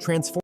Transform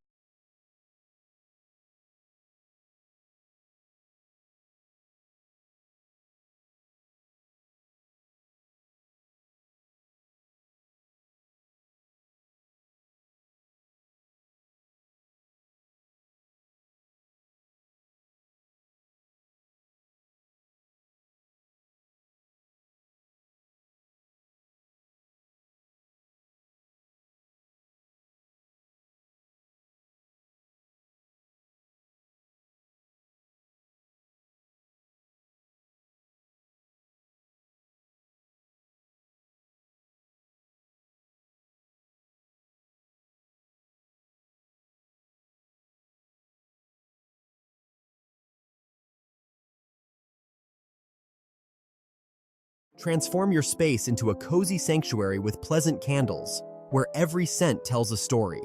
Transform your space into a cozy sanctuary with pleasant candles, where every scent tells a story.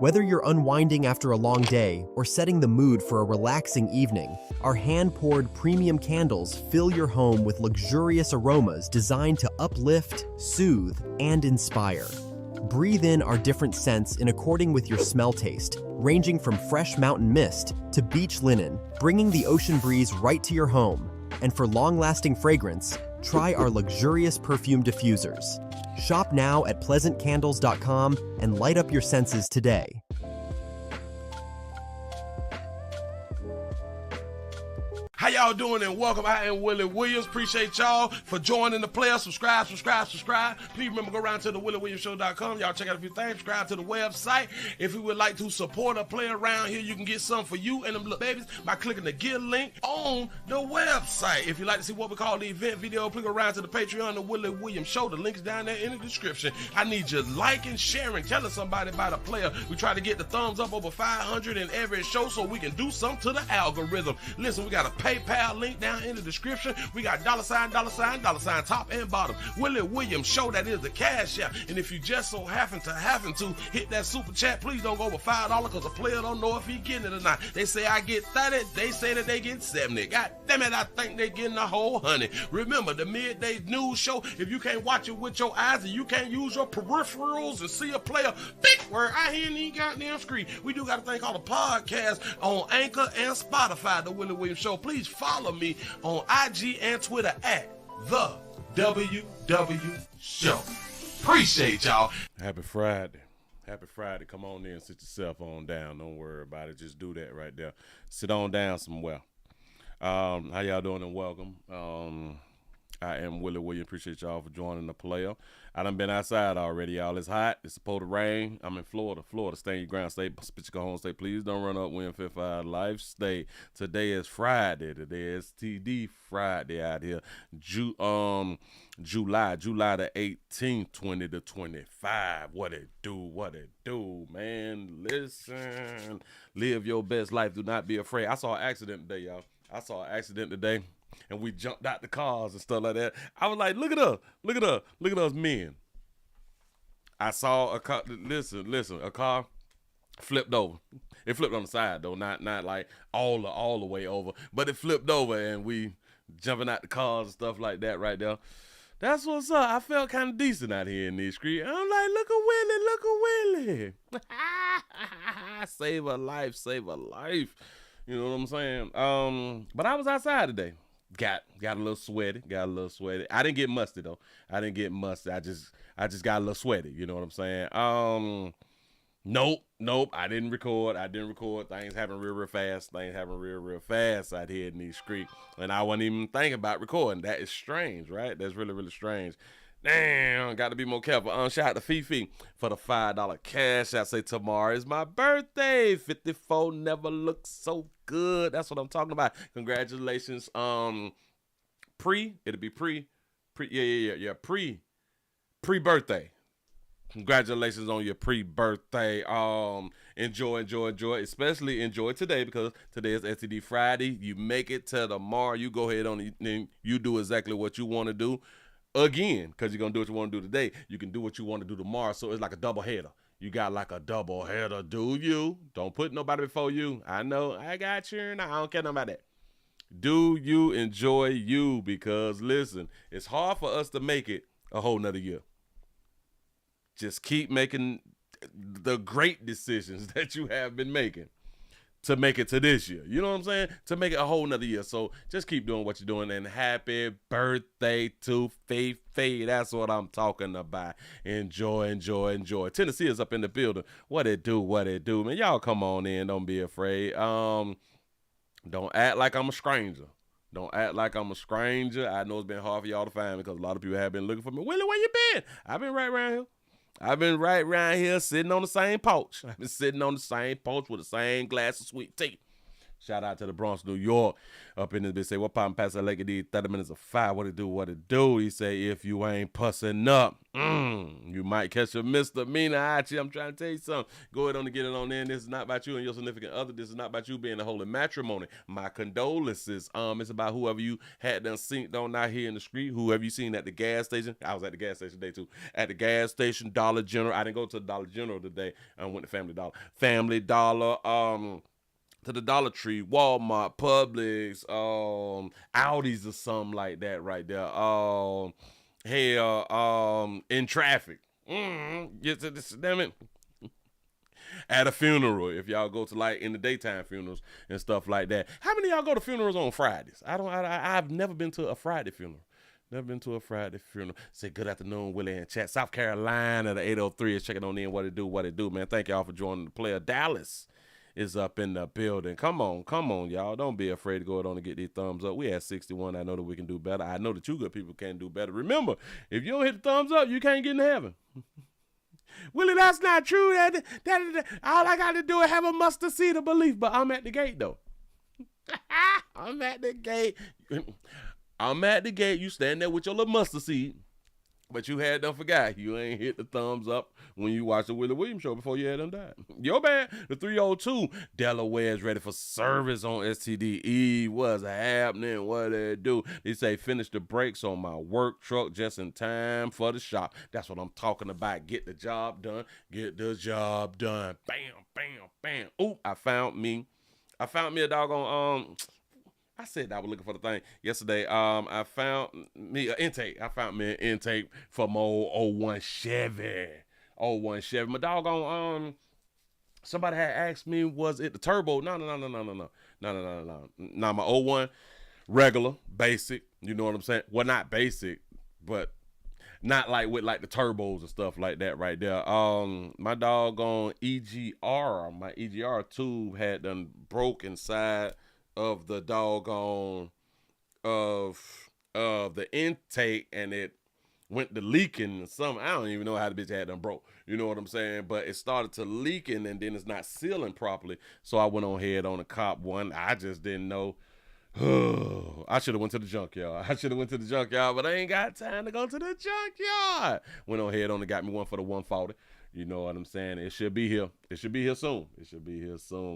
Whether you're unwinding after a long day or setting the mood for a relaxing evening, our hand-poured premium candles fill your home with luxurious aromas designed to uplift, soothe, and inspire. Breathe in our different scents in according with your smell taste, ranging from fresh mountain mist to beach linen, bringing the ocean breeze right to your home. And for long-lasting fragrance, try our luxurious perfume diffusers. Shop now at pleasantcandles.com and light up your senses today. How y'all doing and welcome. I am Willie Williams. Appreciate y'all for joining the player. Subscribe. Please remember, go around to the WillieWilliamsShow.com. Y'all check out a few things. Subscribe to the website. If you would like to support a player around here, you can get some for you and them little babies by clicking the Get link on the website. If you'd like to see what we call the event video, please go around to the Patreon, the Willie Williams Show. The link is down there in the description. I need you liking, sharing, telling somebody about a player. We try to get the thumbs up over 500 in every show so we can do something to the algorithm. Listen, we got a PayPal link down in the description. We got $, top and bottom. Willie Williams Show, that is the cash app. And if you just so happen to hit that super chat, please don't go over $5 because the player don't know if he getting it or not. They say I get 30, they say that they get 70. God damn it, I think they getting a whole 100. Remember, the midday news show, if you can't watch it with your eyes and you can't use your peripherals and see a player, big word, I hear any goddamn screen. We do got a thing called a podcast on Anchor and Spotify, the Willie Williams Show. Please follow me on IG and Twitter at the WW Show. Appreciate y'all. Happy Friday. Happy Friday. Come on in, sit yourself on down. Don't worry about it. Just do that right there. Sit on down somewhere. How y'all doing and welcome. I am Willie Williams. Appreciate y'all for joining the player. I done been outside already, y'all. It's hot. It's supposed to rain. I'm in Florida. Stay in your ground. Stay, spit your home. Stay. Please don't run up. Win 55 life. Stay. Today is Friday. Today is TD Friday out here. July the 18th, 20 to 25. What it do, man. Listen. Live your best life. Do not be afraid. I saw an accident today, y'all. And we jumped out the cars and stuff like that. I was like, look at us men. I saw a car, listen, a car flipped over. It flipped on the side though, not like all the way over, but it flipped over and we jumping out the cars and stuff like that right there. That's what's up. I felt kind of decent out here in these streets. I'm like, look at Willie. Save a life. You know what I'm saying? But I was outside today. Got a little sweaty. I didn't get musty though. I just got a little sweaty. You know what I'm saying? Nope. I didn't record. Things happen real fast. Real fast out here in these streets. And I wasn't even thinking about recording. That is strange, right? That's really, really strange. Damn, got to be more careful. Shout out to Fifi for the $5 cash. I say tomorrow is my birthday. 54 never looks so good. That's what I'm talking about. Congratulations. It'll be pre-birthday. Congratulations on your pre-birthday. Enjoy, especially enjoy today because today is STD Friday. You make it to tomorrow. You go ahead on and you do exactly what you want to do. Again, because you're going to do what you want to do today, you can do what you want to do tomorrow. So it's like a double header. You got like a double header. Do you? Don't put nobody before you. I know. I got you. No, I don't care about that. Do you enjoy you? Because listen, it's hard for us to make it a whole nother year. Just keep making the great decisions that you have been making to make it to this year. You know what I'm saying? To make it a whole nother year. So just keep doing what you're doing, and happy birthday to Faye. That's what I'm talking about. Enjoy. Tennessee is up in the building. What it do, man. Y'all come on in. Don't be afraid. Don't act like I'm a stranger. Don't act like I'm a stranger. I know it's been hard for y'all to find me because a lot of people have been looking for me. Willie, where you been? I've been right around here. I've been right around here sitting on the same porch. I've been sitting on the same porch with the same glass of sweet tea. Shout out to the Bronx, New York. Up in this bitch, say, what poppin' past that lake? It did 30 minutes of fire. What it do? He say, if you ain't pussing up, you might catch a misdemeanor. I'm trying to tell you something. Go ahead on and get it on in. This is not about you and your significant other. This is not about you being a holy matrimony. My condolences. It's about whoever you had done seen on out here in the street. Whoever you seen at the gas station. I was at the gas station today too. At the gas station, Dollar General. I didn't go to the Dollar General today. I went to Family Dollar. Family Dollar. To the Dollar Tree, Walmart, Publix, Audis or something like that right there. In traffic. Damn it. At a funeral, if y'all go to like in the daytime funerals and stuff like that. How many of y'all go to funerals on Fridays? I've never been to a Friday funeral. Never been to a Friday funeral. Say good afternoon, Willie and chat. South Carolina, the 803 is checking on in. What it do, man. Thank y'all for joining the player. Dallas is up in the building. Come on, y'all. Don't be afraid to go ahead on and get these thumbs up. We at 61. I know that we can do better. I know that you good people can do better. Remember, if you don't hit the thumbs up, you can't get in heaven. Willie, that's not true. All I got to do is have a mustard seed of belief, but I'm at the gate, though. I'm at the gate. You stand there with your little mustard seed. But you don't forget, you ain't hit the thumbs up when you watch the Willie Williams show before you had them died. Yo, man, the 302, Delaware is ready for service on STDE. What's happening? What they do? They say, finish the brakes on my work truck just in time for the shop. That's what I'm talking about. Get the job done. Bam, bam, bam. Ooh, I found me a doggone, I said I was looking for the thing yesterday. I found me an intake. For my old 01 Chevy. My doggone, somebody had asked me, was it the turbo? No. My 01 regular, basic. You know what I'm saying? Well, not basic, but not like with like the turbos and stuff like that right there. My doggone EGR, my EGR tube had done broke inside of the doggone of the intake, and it went to leaking or something. I don't even know how the bitch had done broke. You know what I'm saying? But it started to leaking, and then it's not sealing properly. So I went on ahead on a cop one. I just didn't know. I should have went to the junkyard. But I ain't got time to go to the junkyard. Went on ahead on and got me one for the 140. You know what I'm saying? It should be here. Soon.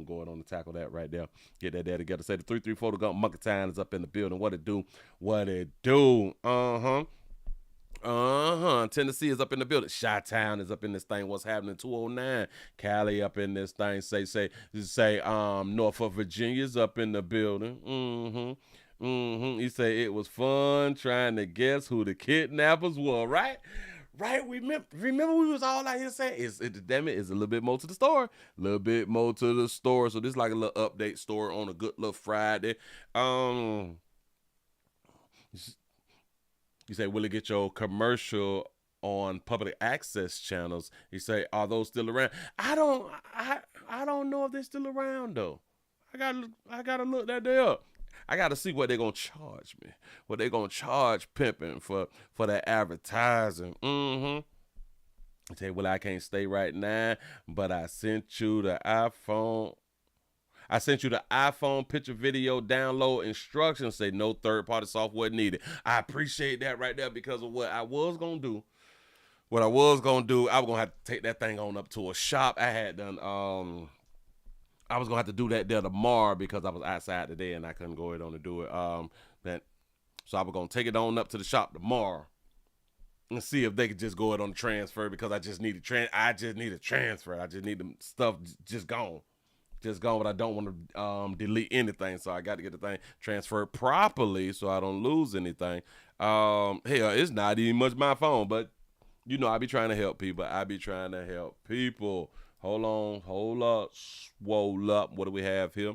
Going on to tackle that right there. Get that there together. Say the 334 Gump Monkey Town is up in the building. What it do? Tennessee is up in the building. Chi-Town is up in this thing. What's happening? 209. Cali up in this thing. Say Norfolk Virginia's up in the building. He say it was fun trying to guess who the kidnappers were, right? Right, remember we was all out here saying, it's a little bit more to the story. So this is like a little update story on a good little Friday. You say, will it get your commercial on public access channels? You say, are those still around? I don't know if they're still around though. I gotta look that day up. I got to see what they're going to charge me. What they're going to charge pimping for that advertising. I tell you, well, I can't stay right now, but I sent you the iPhone. Picture video download instructions. Say no third-party software needed. I appreciate that right there because of what I was going to do. I was going to have to take that thing on up to a shop. I had done... I was going to have to do that there tomorrow because I was outside today and I couldn't go ahead on and do it. So I was going to take it on up to the shop tomorrow and see if they could just go ahead on the transfer because I just need a transfer. I just need the stuff just gone. But I don't want to delete anything. So I got to get the thing transferred properly so I don't lose anything. Hell, it's not even much my phone, but You know, I be trying to help people. Hold on, hold up, swole up. What do we have here?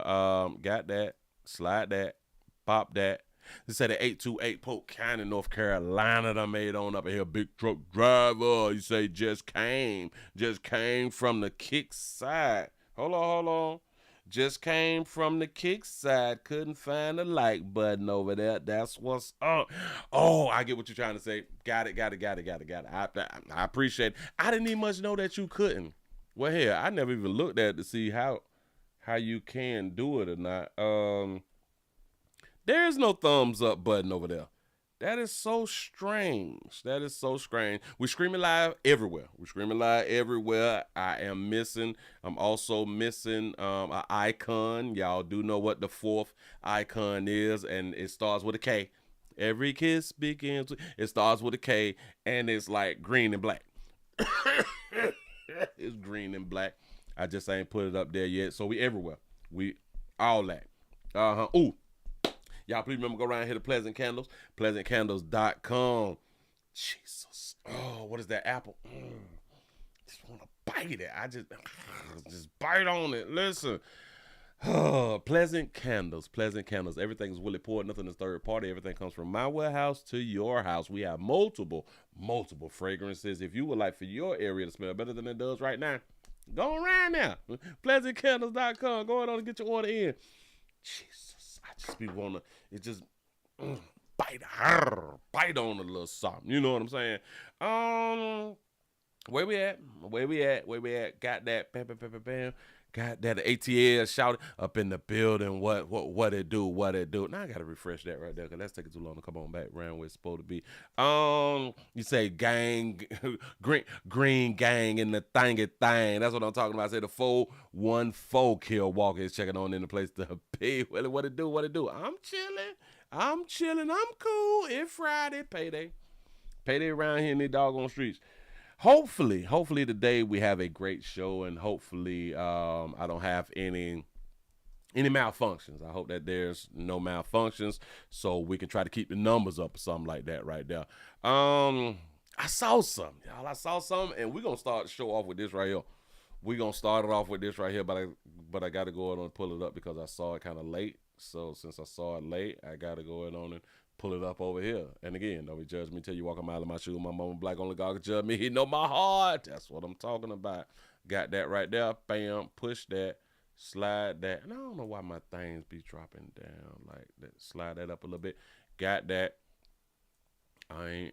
Got that, slide that, pop that. They said the 828 Polk County, North Carolina done made on up in here. Big truck driver, you say just came from the kick side. Hold on. Just came from the kick side. Couldn't find the like button over there. That's what's up. Oh, I get what you're trying to say. Got it. I appreciate it. I didn't even much know that you couldn't. Well, here, I never even looked at it to see how you can do it or not. There is no thumbs up button over there. That is so strange. We screaming live everywhere. I'm also missing an icon. Y'all do know what the fourth icon is, and it starts with a K. Every kiss begins. It starts with a K, and it's like green and black. It's green and black. I just ain't put it up there yet. So we everywhere. We all that. Ooh. Y'all please remember, go around here to Pleasant Candles, pleasantcandles.com. Jesus. Oh, what is that apple? Just want to bite it. I just bite on it. Listen. Pleasant Candles. Everything's Willie poured. Nothing is third party. Everything comes from my warehouse to your house. We have multiple fragrances. If you would like for your area to smell better than it does right now, go around now. pleasantcandles.com. Go on and get your order in. Jesus. I just be wanna, it just bite on a little something. You know what I'm saying? Where we at? Got that, bam. Got that ATL shouted up in the building. What it do? Now I gotta refresh that right there, cause that's taking too long to come on back around where it's supposed to be. You say gang, green gang in the thingy thing. That's what I'm talking about. I say the 414 Kill Walker is checking on in the place to be. What it do? I'm chilling. I'm cool. It's Friday, payday around here in these doggone streets. Hopefully today we have a great show, and hopefully I don't have any malfunctions. I hope that there's no malfunctions, so we can try to keep the numbers up or something like that right there. I saw something, y'all. And we're gonna start the show off with this right here. But I gotta go on and pull it up because I saw it kind of late. So since I saw it late, I gotta go on and pull it up over here. And again, don't be judge me till you walk a mile in my shoe. My mama black, only God can judge me. He know my heart. That's what I'm talking about. Got that right there. Bam. Push that. Slide that. And I don't know why my things be dropping down like that. Slide that up a little bit. Got that. I ain't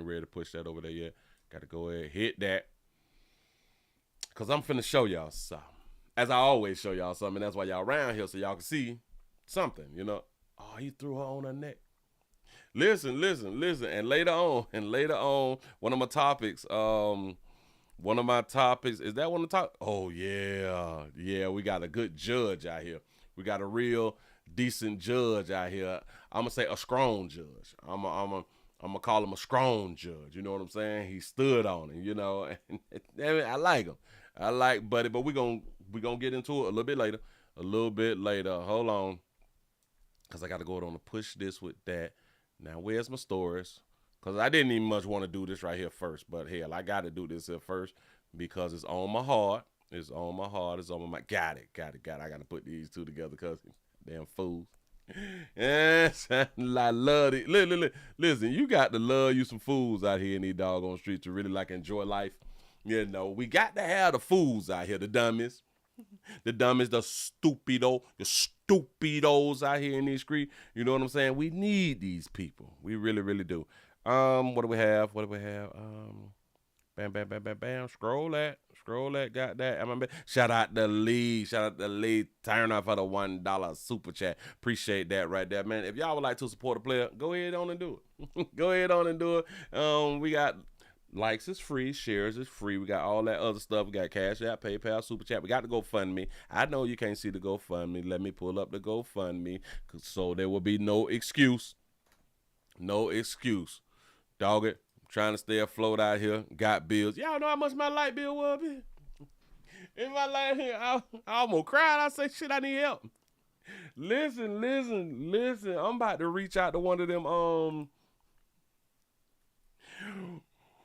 ready to push that over there yet. Got to go ahead, hit that. Because I'm finna show y'all something. As I always show y'all something. And that's why y'all around here, so y'all can see something, you know. Oh, he threw her on her neck. Listen. And later on, one of my topics, is that one of the topics? Oh, yeah. Yeah, we got a good judge out here. We got a real decent judge out here. I'm going to say a strong judge. I'm going to call him a strong judge. You know what I'm saying? He stood on it, you know. I like him. I like Buddy, but we're going to get into it a little bit later. Hold on. Because I got to go on to push this with that. Now, where's my stories? Because I didn't even much want to do this right here first. But, hell, I got to do this here first because it's on my heart. It's on my mind. Got it. I got to put these two together because damn fools. Yes, I love it. Listen, you got to love you some fools out here in these doggone streets to really, like, enjoy life. You know, we got to have the fools out here, the dummies. The stupidos out here in these streets. You know what I'm saying? We need these people. We really, really do. What do we have? Bam. Scroll that. Got that. Shout out to Lee. Turn off for the $1 super chat. Appreciate that right there, man. If y'all would like to support a player, go ahead on and do it. We got likes is free, shares is free. We got all that other stuff. We got Cash App, PayPal, Super Chat. We got the GoFundMe. I know you can't see the GoFundMe. Let me pull up the GoFundMe so there will be no excuse. Dog it. I'm trying to stay afloat out here. Got bills. Y'all know how much my light bill was, man? In my life here, I almost cried. I say, shit, I need help. Listen. I'm about to reach out to one of them,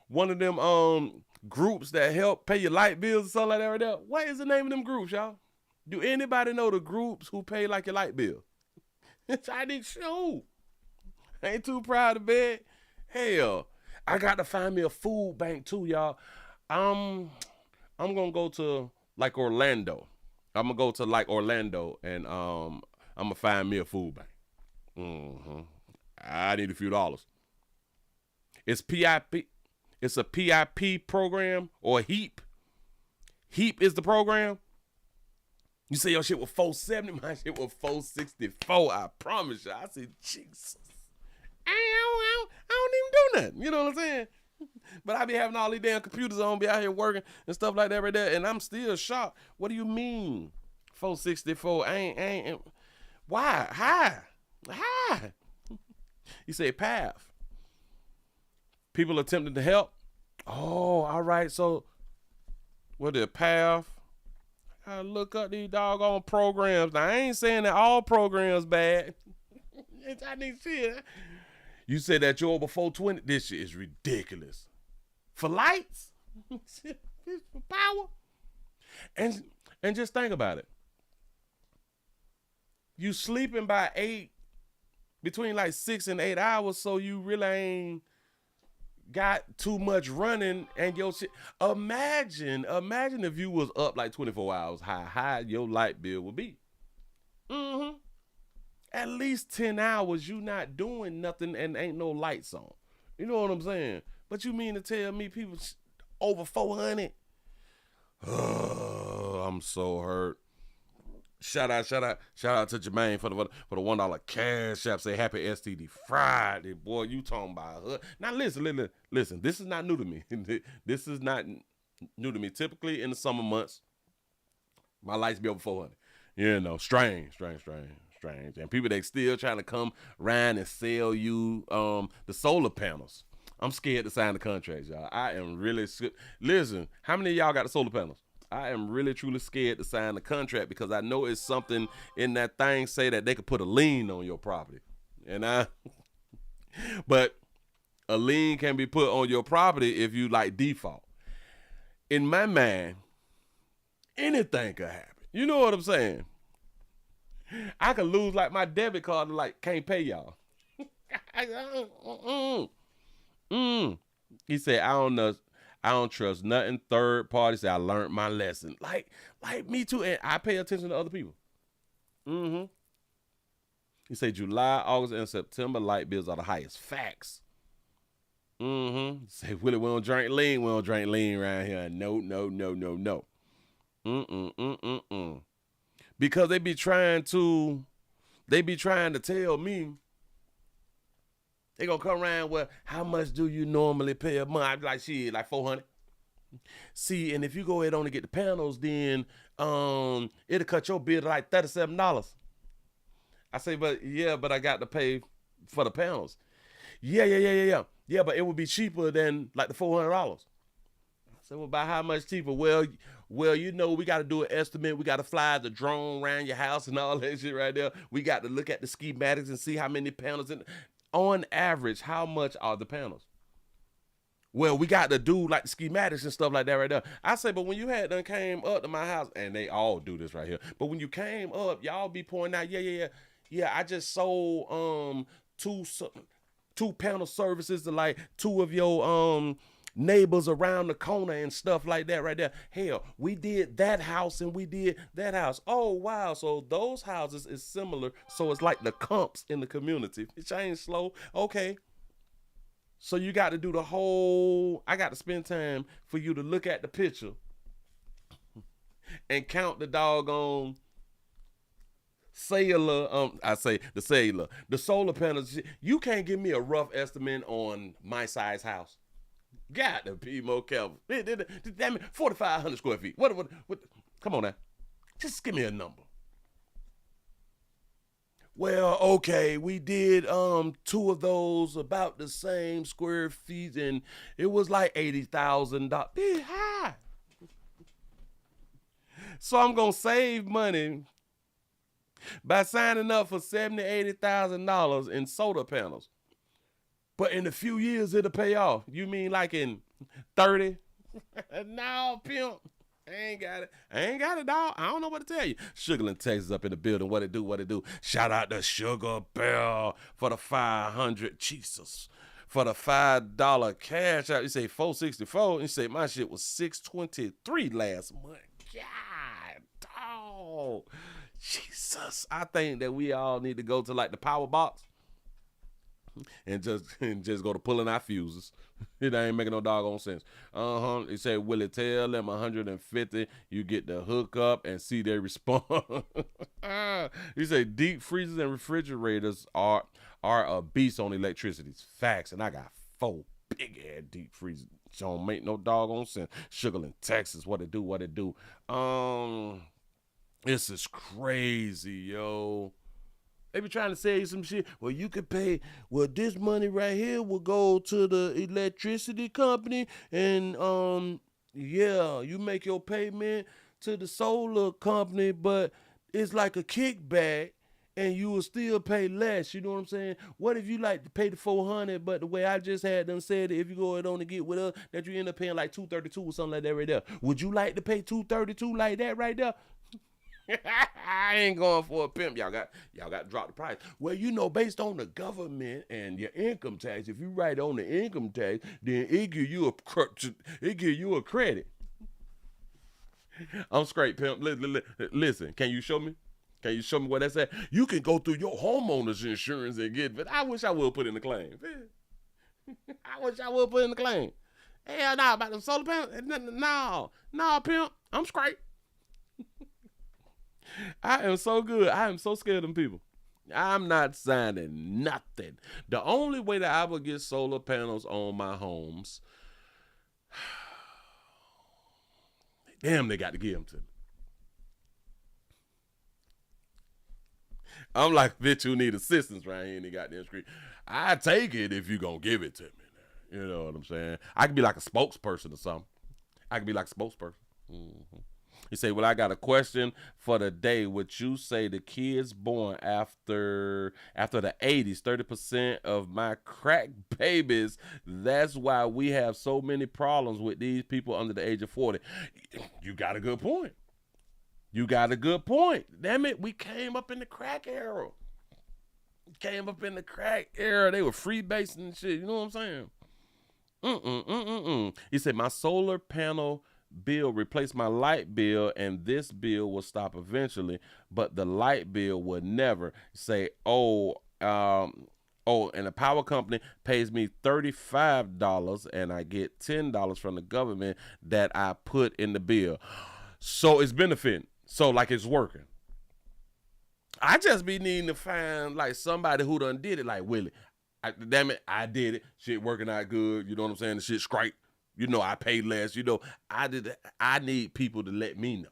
one of them groups that help pay your light bills or something like that right there. What is the name of them groups, y'all? Do anybody know the groups who pay like your light bill? I didn't show. Ain't too proud of bed. Hell, I got to find me a food bank too, y'all. I'm gonna go to like Orlando. I'm gonna go to like Orlando and I'm gonna find me a food bank. I need a few dollars. It's PIP. It's a PIP program or HEAP. HEAP is the program. You say your shit was 470, my shit was 464. I promise you. I said, Jesus. I don't even do nothing. You know what I'm saying? But I be having all these damn computers on, be out here working and stuff like that right there, and I'm still shocked. What do you mean 464? I ain't. Why? How? You say path. People attempting to help. Oh, all right. So, what is path? I look up these doggone programs. Now, I ain't saying that all programs bad. I need shit. You said that you're over 420. This shit is ridiculous. For lights? For power? And just think about it. You sleeping by 8, between like 6 and 8 hours, so you really ain't got too much running and your shit. Imagine if you was up like 24 hours, how high your light bill would be. At least 10 hours you not doing nothing and ain't no lights on. You know what I'm saying? But you mean to tell me people over 400? Oh, I'm so hurt. Shout out to Jermaine for the $1 cash app. Say happy STD Friday, boy. You talking about her? Now listen. This is not new to me. This is not new to me. Typically in the summer months, my lights be over 400. You know, strange. And people they still trying to come around and sell you the solar panels. I'm scared to sign the contracts, y'all. I am really listen. How many of y'all got the solar panels? I am really truly scared to sign the contract because I know it's something in that thing say that they could put a lien on your property. But a lien can be put on your property if you like default. In my mind, anything could happen. You know what I'm saying? I could lose like my debit card and like can't pay y'all. He said, I don't trust nothing third party. Say I learned my lesson. Like me too. And I pay attention to other people. He said July, August, and September light bills are the highest. Facts. He said, Willie, we don't drink lean. We don't drink lean around here. No. Because they be trying to tell me. They gonna come around with how much do you normally pay a month? I be like, shit, like 400. See, and if you go ahead on and get the panels, then it'll cut your bill to like $37. I say, but I got to pay for the panels. Yeah, but it would be cheaper than like the $400. I said, well, by how much cheaper? Well, you know, we got to do an estimate. We got to fly the drone around your house and all that shit right there. We got to look at the schematics and see how many panels on average, how much are the panels? Well, we got to do like the schematics and stuff like that right there. I say, but when you had done came up to my house, and they all do this right here, but when you came up, y'all be pointing out, yeah, I just sold two panel services to like two of your neighbors around the corner and stuff like that right there. Hell, we did that house and we did that house. Oh, wow. So those houses is similar. So it's like the comps in the community. It changed slow. Okay. So you got to do I got to spend time for you to look at the picture and count the doggone the solar panels. You can't give me a rough estimate on my size house. Got to be more careful. Damn it, 4,500 square feet. What? Come on now. Just give me a number. Well, okay, we did two of those about the same square feet, and it was like $80,000. Big high. So I'm gonna save money by signing up for $70,000, $80,000 in solar panels. But in a few years, it'll pay off. You mean like in 30. No, pimp. I ain't got it. I ain't got it, dog. I don't know what to tell you. Sugarland, Texas up in the building. What it do, what it do. Shout out to Sugar Bell for the 500. Jesus. For the $5 cash out. You say 464. You say my shit was 623 last month. God, dog. Jesus. I think that we all need to go to like the power box and just go to pulling our fuses. It ain't making no doggone sense. He said, Willie, tell them 150, you get the hook up and see their response. He said, deep freezers and refrigerators are a beast on electricity. Facts. And I got 4 big ass deep freezers. Don't make no doggone sense. Sugarland, Texas, what it do, what it do. This is crazy, yo. They be trying to sell you some shit. Well, you could pay, well, this money right here will go to the electricity company, and yeah, you make your payment to the solar company, but it's like a kickback, and you will still pay less. You know what I'm saying? What if you like to pay the $400, but the way I just had them said, if you go ahead on to get with us, that you end up paying like $232 or something like that right there. Would you like to pay $232 like that right there? I ain't going for a pimp. Y'all got to drop the price. Well, you know, based on the government and your income tax, if you write on the income tax, then it give you a credit. I'm straight, pimp. Listen, can you show me? Can you show me what that's at? You can go through your homeowner's insurance and get, but I wish I would put in the claim. I wish I would put in the claim. Hell no, about them solar panels. No, pimp. I'm straight. I am so good. I am so scared of them people. I'm not signing nothing. The only way that I would get solar panels on my homes, damn, they got to give them to me. I'm like, bitch, who need assistance right here in the goddamn street. I take it if you gonna give it to me. You know what I'm saying? I could be like a spokesperson or something. Mm-hmm. You say, well, I got a question for the day. Would you say the kids born after the 80s, 30% of my crack babies, that's why we have so many problems with these people under the age of 40? You got a good point. Damn it, we came up in the crack era. They were freebasing and shit. You know what I'm saying? He said, my solar panel bill replaced my light bill, and this bill will stop eventually, but the light bill would never. Say, and the power company pays me $35 and I get $10 from the government that I put in the bill. So it's benefiting. So like it's working. I just be needing to find like somebody who done did it, like Willie. Damn it, I did it. Shit working out good. You know what I'm saying? The shit's great. You know, I paid less. You know, I did it. I need people to let me know.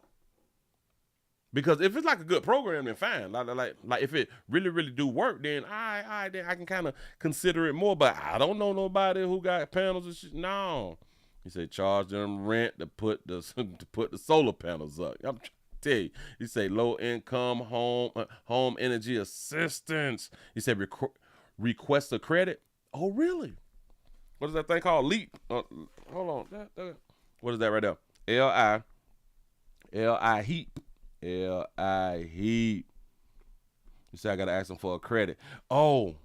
Because if it's like a good program, then fine. Like if it really, really do work, then I can kind of consider it more. But I don't know nobody who got panels and shit. No. He said charge them rent to put the solar panels up. I'm trying to tell you. He said low income home energy assistance. He said request a credit. Oh, really? What is that thing called? Leap. Hold on. What is that right there? L-I heap. L-I heap. You say I got to ask them for a credit. Oh,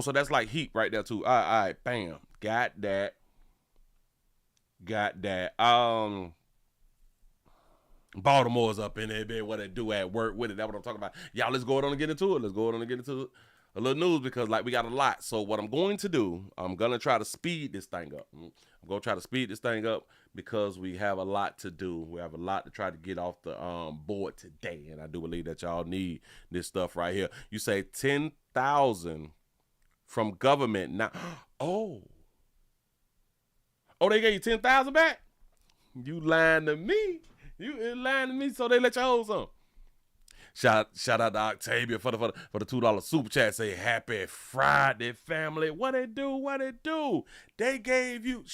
so that's like heap right there too. All right. Bam. Got that. Baltimore's up in there, man. What they do at work with it. That's what I'm talking about. Y'all, let's go on and get into it. A little news, because like we got a lot. So what I'm going to do, I'm going to try to speed this thing up. Because we have a lot to do. We have a lot to try to get off the board today. And I do believe that y'all need this stuff right here. You say 10,000 from government now. Oh, they gave you 10,000 back? You lying to me. So they let you hold some. Shout out to Octavia for the $2 super chat. Say happy Friday, family. What it do? They gave you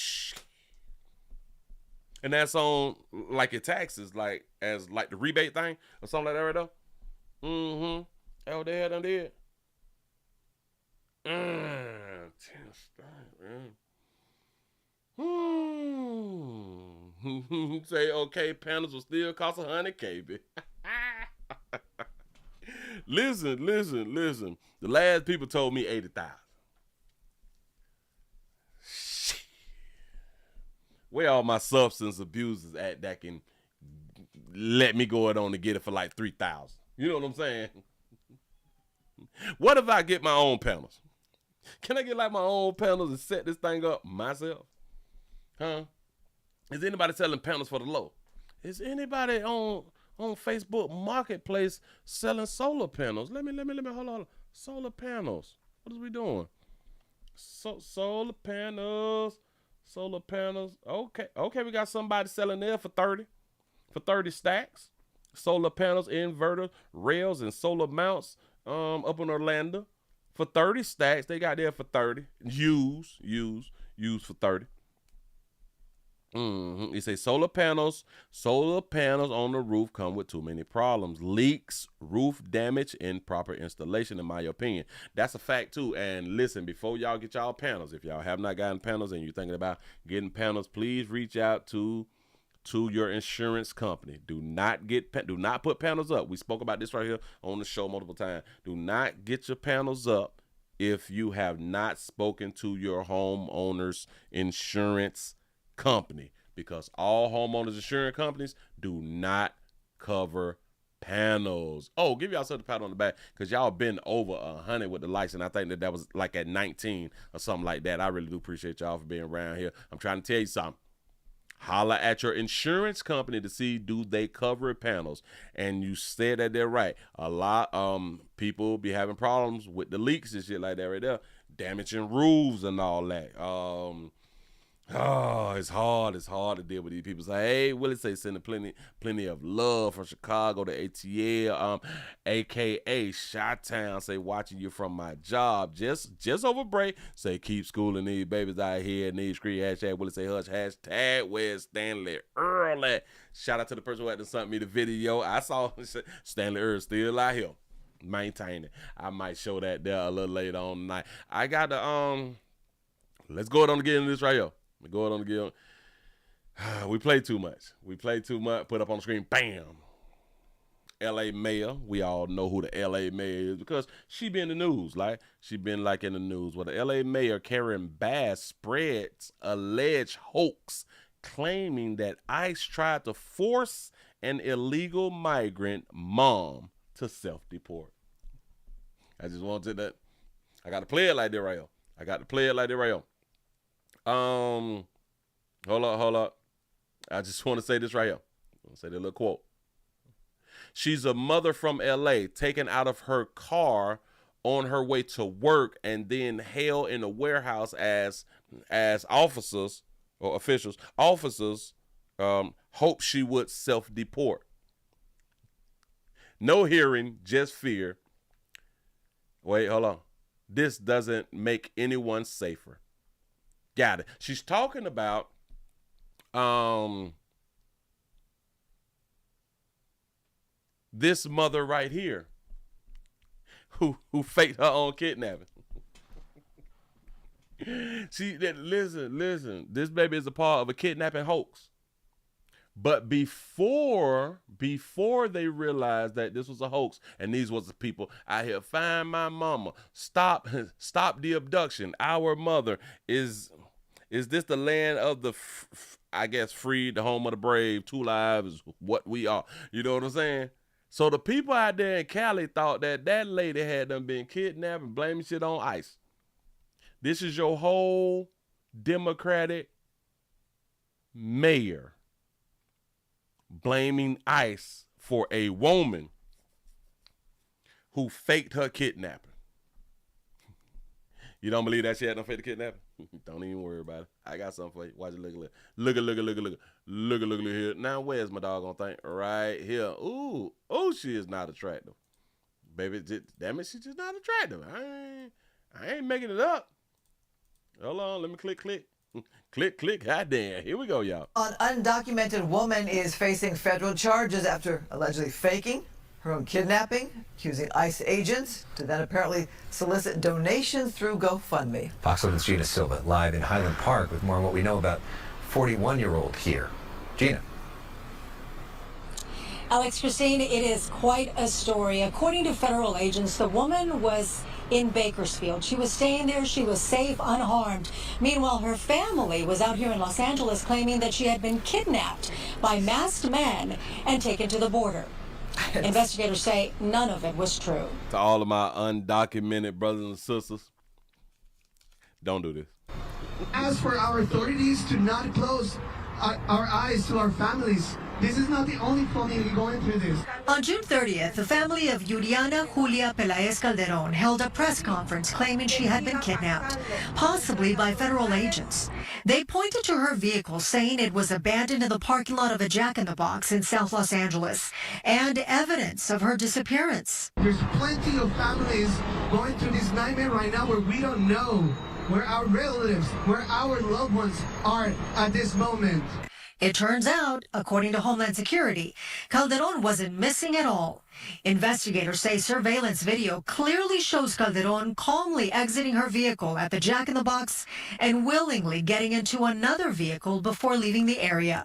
and that's on like your taxes, like as like the rebate thing or something like that right there. Mm-hmm. Oh, they had done did. 10 stars, man. Say, okay, panels will still cost $100K, baby. Listen. The last people told me 80,000. Where all my substance abusers at that can let me go it on to get it for like 3,000? You know what I'm saying? What if I get my own panels? Can I get like my own panels and set this thing up myself? Huh? Is anybody selling panels for the low? Is anybody on Facebook Marketplace selling solar panels? Let me hold on. Solar panels. What is we doing? Solar panels. Okay, we got somebody selling there for 30 stacks. Solar panels, inverters, rails, and solar mounts up in Orlando for 30 stacks. They got there for 30. Use for 30. They say solar panels on the roof come with too many problems: leaks, roof damage, improper installation. In my opinion, that's a fact too. And listen, before y'all get y'all panels, if y'all have not gotten panels and you're thinking about getting panels, please reach out to your insurance company. Do not put panels up. We spoke about this right here on the show multiple times. Do not get your panels up if you have not spoken to your homeowner's insurance company, because all homeowners insurance companies do not cover panels. Oh, give y'all something to pat on the back, because y'all been over 100 with the likes, and I think that was like at 19 or something like that. I really do appreciate y'all for being around here. I'm trying to tell you something. Holla at your insurance company to see, do they cover panels? And you said that they're right. A lot people be having problems with the leaks and shit like that right there, damaging roofs and all that. It's hard to deal with these people. Say, hey, Willie say sending plenty of love from Chicago to ATL, aka Chi-Town. Say watching you from my job just over break. Say keep schooling these babies out here. Need screen hashtag Willie say hush hashtag where's Stanley Earl at? Shout out to the person who had to send me the video. I saw Stanley Earl still out here maintaining. I might show that there a little later on tonight. I got to let's go on to get into this right here. We go on again. We play too much. Put up on the screen. Bam. L.A. mayor. We all know who the L.A. mayor is because she been in the news. Like she been like in the news. Well, the L.A. mayor Karen Bass spreads alleged hoax claiming that ICE tried to force an illegal migrant mom to self-deport. I just wanted that. I got to play it like that right here. Hold up. I just want to say this right here. I'm going to say the little quote. She's a mother from LA taken out of her car on her way to work and then held in a warehouse as officers hoped she would self-deport. No hearing, just fear. Wait, hold on. This doesn't make anyone safer. Got it. She's talking about this mother right here who faked her own kidnapping. Listen. This baby is a part of a kidnapping hoax. But before they realized that this was a hoax and these was the people out here, find my mama, stop the abduction. Our mother is this the land of the, I guess, free, the home of the brave, 2 lives, what we are. You know what I'm saying? So the people out there in Cali thought that lady had them been kidnapped and blaming shit on ICE. This is your whole Democratic mayor blaming ICE for a woman who faked her kidnapping. You don't believe that she had no fake kidnapping? Don't even worry about it. I got something for you. Watch it. Look here. Now where's my doggone thing? Right here. Ooh, she is not attractive. Baby, damn it, she's just not attractive. I ain't making it up. Hold on, let me click. Click. Goddamn. Here we go, y'all. An undocumented woman is facing federal charges after allegedly faking her own kidnapping, accusing ICE agents to then apparently solicit donations through GoFundMe. Fox 11's Gina Silva live in Highland Park with more on what we know about 41-year-old here. Gina. Alex, Christine, it is quite a story. According to federal agents, the woman was in Bakersfield. She was staying there. She was safe, unharmed. Meanwhile, her family was out here in Los Angeles claiming that she had been kidnapped by masked men and taken to the border. Investigators say none of it was true. To all of my undocumented brothers and sisters, don't do this. Ask for our authorities to not close our eyes to our families. This is not the only family going through this. On June 30th, the family of Juliana Julia Pelaez Calderon held a press conference claiming she had been kidnapped, possibly by federal agents. They pointed to her vehicle, saying it was abandoned in the parking lot of a Jack in the Box in South Los Angeles, and evidence of her disappearance. There's plenty of families going through this nightmare right now where we don't know where our relatives, where our loved ones are at this moment. It turns out, according to Homeland Security, Calderon wasn't missing at all. Investigators say surveillance video clearly shows Calderon calmly exiting her vehicle at the Jack in the Box and willingly getting into another vehicle before leaving the area.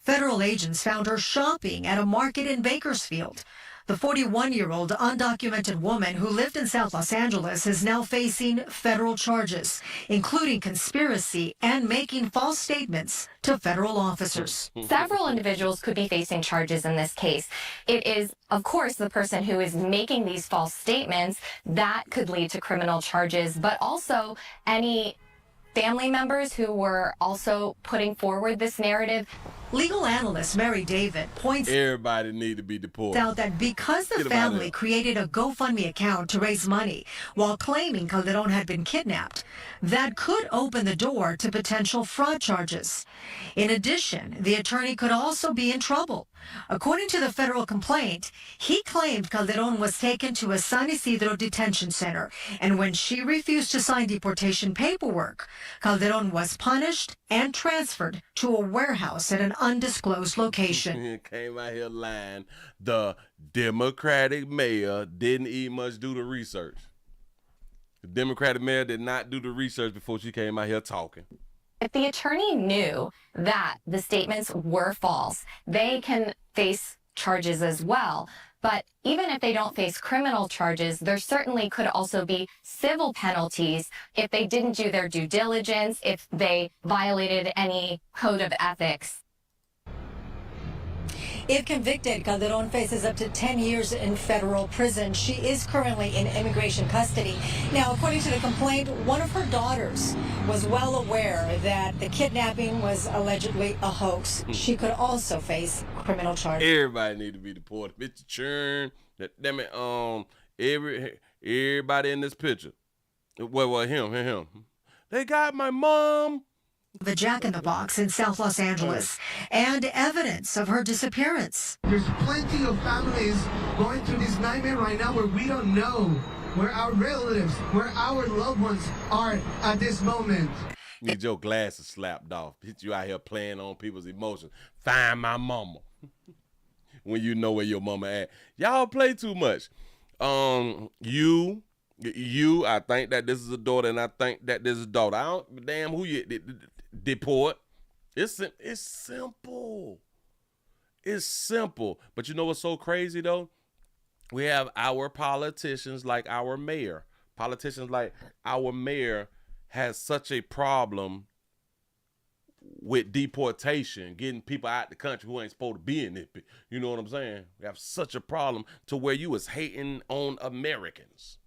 Federal agents found her shopping at a market in Bakersfield. The 41-year-old undocumented woman who lived in South Los Angeles is now facing federal charges, including conspiracy and making false statements to federal officers. Several individuals could be facing charges in this case. It is, of course, the person who is making these false statements that could lead to criminal charges, but also any family members who were also putting forward this narrative. Legal analyst Mary David points Everybody need to be deported. out that because the family created a GoFundMe account to raise money while claiming Calderon had been kidnapped, that could open the door to potential fraud charges. In addition, the attorney could also be in trouble. According to the federal complaint, he claimed Calderon was taken to a San Isidro detention center, and when she refused to sign deportation paperwork, Calderon was punished and transferred to a warehouse at an undisclosed location. He came out here lying. The Democratic mayor didn't even much do the research. The Democratic mayor did not do the research before she came out here talking. If the attorney knew that the statements were false, they can face charges as well. But even if they don't face criminal charges, there certainly could also be civil penalties if they didn't do their due diligence, if they violated any code of ethics. If convicted, Calderon faces up to 10 years in federal prison. She is currently in immigration custody. Now, according to the complaint, one of her daughters was well aware that the kidnapping was allegedly a hoax. She could also face criminal charges. Everybody need to be deported. Mr. Churn, everybody in this picture. Well, him. They got my mom. The Jack in the Box in South Los Angeles, and evidence of her disappearance. There's plenty of families going through this nightmare right now where we don't know where our relatives, where our loved ones are at this moment. Need your glasses slapped off. Hit you out here playing on people's emotions. Find my mama. When you know where your mama at. Y'all play too much. You, I think that this is a daughter, and I think that this is a daughter. I don't damn who you deport. It's simple. It's simple. But you know what's so crazy though? We have our politicians like our mayor. Politicians like our mayor has such a problem with deportation, getting people out the country who ain't supposed to be in it. You know what I'm saying? We have such a problem to where you was hating on Americans.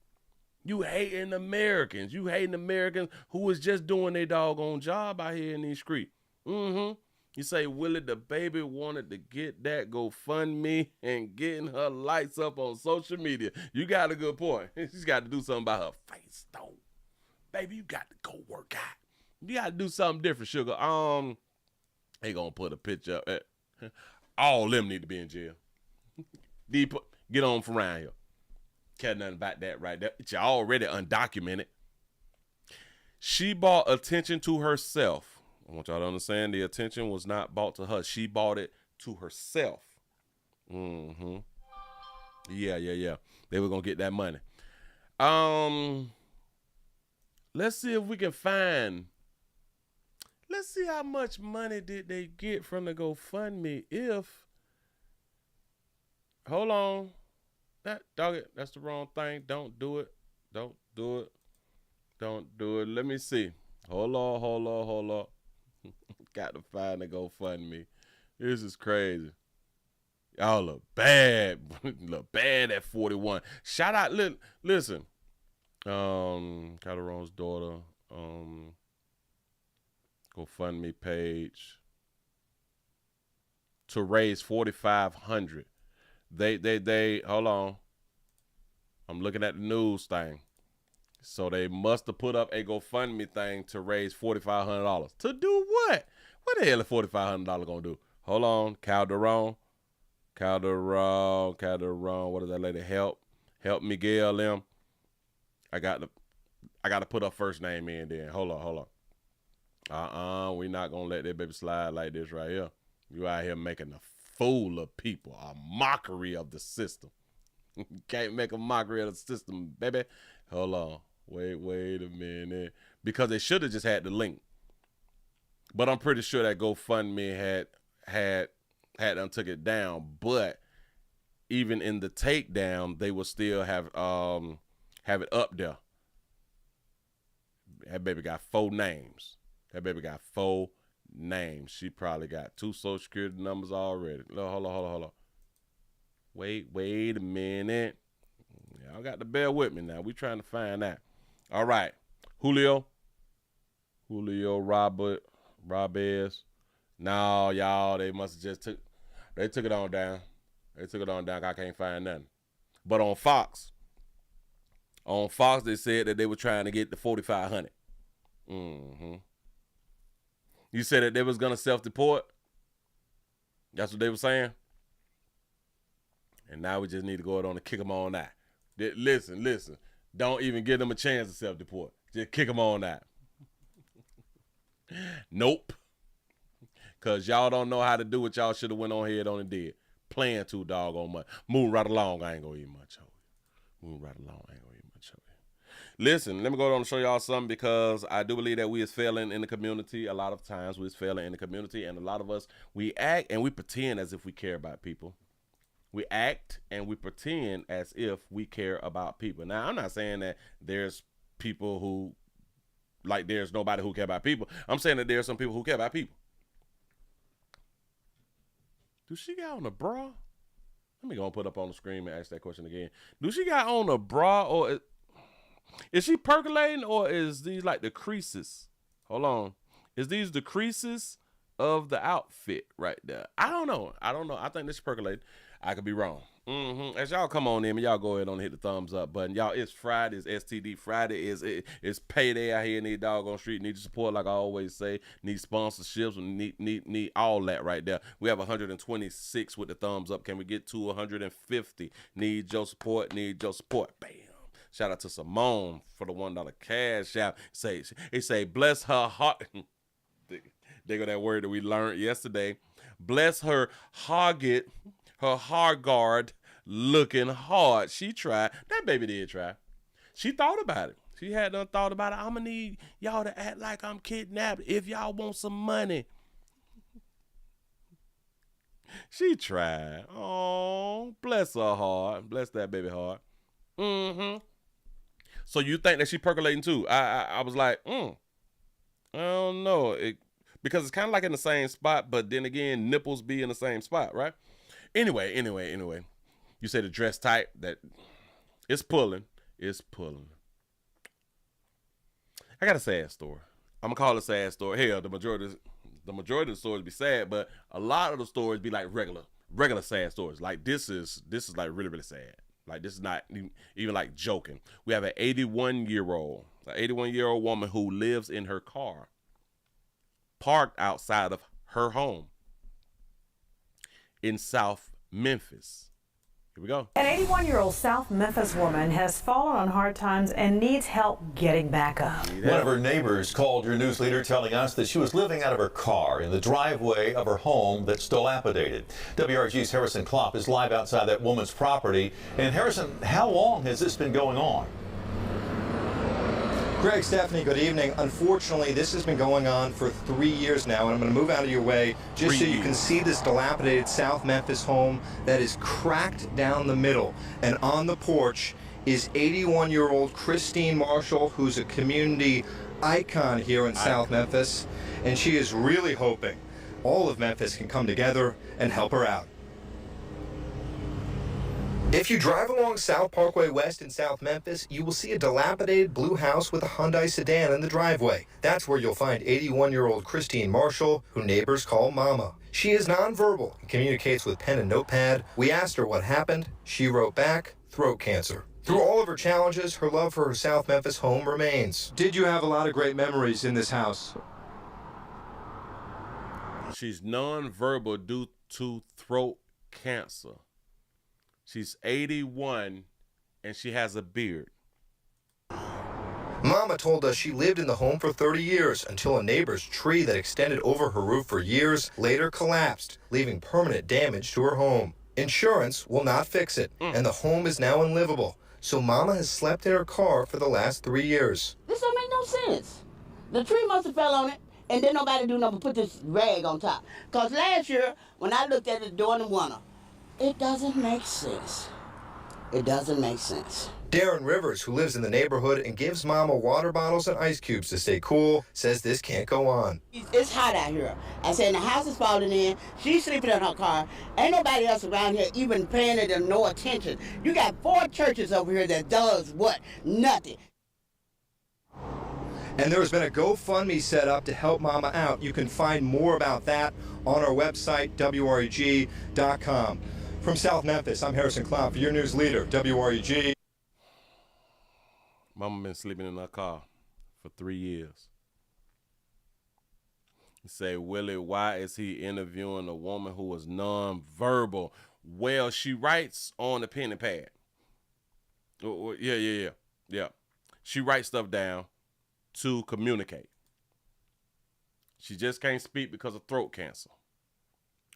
You hating Americans. You hating Americans who was just doing their doggone job out here in these streets. You say, Willie, the baby wanted to get that GoFundMe and getting her lights up on social media. You got a good point. She's got to do something about her face, though. Baby, you got to go work out. You got to do something different, sugar. They gonna put a picture up. All them need to be in jail. Get on from around here. Care nothing about that right there. It's already undocumented. She bought attention to herself. I want y'all to understand the attention was not bought to her. She bought it to herself. Yeah. They were gonna get that money. Let's see if we can find Let's see how much money did they get from the GoFundMe if, hold on, that's the wrong thing. Don't do it. Don't do it. Don't do it. Let me see. Hold on. Got to find the GoFundMe. This is crazy. Y'all look bad. Look bad at 41. Shout out, listen. Calderon's daughter, GoFundMe page to raise $4,500. They hold on. I'm looking at the news thing. So they must have put up a GoFundMe thing to raise $4,500. To do what? What the hell is $4,500 gonna do? Hold on, Calderon. What is that lady? Help Miguel them. I got to put her first name in then. Hold on. We not gonna let that baby slide like this right here. You out here making a fool of people, a mockery of the system. You can't make a mockery of the system, baby. Hold on. Wait a minute. Because they should have just had the link. But I'm pretty sure that GoFundMe had took it down. But even in the takedown, they will still have it up there. That baby got 4 names. She probably got 2 social security numbers already. Hold on. Wait a minute. Y'all got to bear with me now. We trying to find that. All right. Julio Robes. No, y'all, they must have just took it on down. I can't find nothing. But on Fox, they said that they were trying to get the $4,500. You said that they was gonna self-deport. That's what they were saying. And now we just need to go on and kick them on out. Listen. Don't even give them a chance to self-deport. Just kick them on out. Nope. Because y'all don't know how to do what y'all should have went on ahead on and did. Playing too doggone much. Moving right along, I ain't going to eat much of it. Listen, let me go on and show y'all something, because I do believe that we is failing in the community. A lot of times we is failing in the community, and a lot of us, we act and we pretend as if we care about people. We act and we pretend as if we care about people. Now, I'm not saying that there's people who, like, there's nobody who care about people. I'm saying that there's some people who care about people. Do she got on a bra? Let me go and put up on the screen and ask that question again. Do she got on a bra, or is she percolating, or is these like the creases? Hold on. Is these the creases of the outfit right there? I don't know. I think this is percolating. I could be wrong. As y'all come on in, y'all go ahead and hit the thumbs up button. Y'all, it's Friday. It's STD Friday. It's payday out here in the doggone street. Need your support, like I always say. Need sponsorships. Need all that right there. We have 126 with the thumbs up. Can we get to 150? Need your support. Bam. Shout out to Simone for the $1 cash out. It say bless her heart. They got that word that we learned yesterday. Bless her Hoggett. Her hard guard looking hard. She tried. That baby did try. She thought about it. She had done thought about it. I'm going to need y'all to act like I'm kidnapped if y'all want some money. She tried. Oh, bless her heart. Bless that baby heart. So you think that she percolating too? I was like, I don't know. Because it's kind of like in the same spot, but then again, nipples be in the same spot, right? Anyway. You say the dress type, that it's pulling. I got a sad story. I'm gonna call it a sad story. Hell, the majority of the stories be sad, but a lot of the stories be like regular sad stories. Like this is like really, really sad. Like this is not even like joking. We have an 81-year-old woman who lives in her car, parked outside of her home in South Memphis. Here we go. An 81-year-old South Memphis woman has fallen on hard times and needs help getting back up. One of her neighbors called your news leader, telling us that she was living out of her car in the driveway of her home that's dilapidated. WRG's Harrison Klopp is live outside that woman's property. And Harrison, how long has this been going on? Greg, Stephanie, good evening. Unfortunately, this has been going on for 3 years now, and I'm going to move out of your way just so you can see this dilapidated South Memphis home that is cracked down the middle. And on the porch is 81-year-old Christine Marshall, who's a community icon here in South Memphis, and she is really hoping all of Memphis can come together and help her out. If you drive along South Parkway West in South Memphis, you will see a dilapidated blue house with a Hyundai sedan in the driveway. That's where you'll find 81-year-old Christine Marshall, who neighbors call Mama. She is nonverbal and communicates with pen and notepad. We asked her what happened. She wrote back, throat cancer. Through all of her challenges, her love for her South Memphis home remains. Did you have a lot of great memories in this house? She's nonverbal due to throat cancer. She's 81 and she has a beard. Mama told us she lived in the home for 30 years until a neighbor's tree that extended over her roof for years later collapsed, leaving permanent damage to her home. Insurance will not fix it, and the home is now unlivable. So Mama has slept in her car for the last 3 years. This don't make no sense. The tree must have fell on it, and then nobody do nothing but put this rag on top. Because last year, when I looked at it during the winter, it doesn't make sense. It doesn't make sense. Darren Rivers, who lives in the neighborhood and gives Mama water bottles and ice cubes to stay cool, says this can't go on. It's hot out here. I said, the house is falling in. She's sleeping in her car. Ain't nobody else around here even paying it no attention. You got 4 churches over here that does what? Nothing. And there's been a GoFundMe set up to help Mama out. You can find more about that on our website, WREG.com. From South Memphis, I'm Harrison Clown for your news leader, WREG. Mama been sleeping in her car for 3 years. You say, Willie, why is he interviewing a woman who was nonverbal? Well, she writes on a pen and pad. Yeah. She writes stuff down to communicate. She just can't speak because of throat cancer,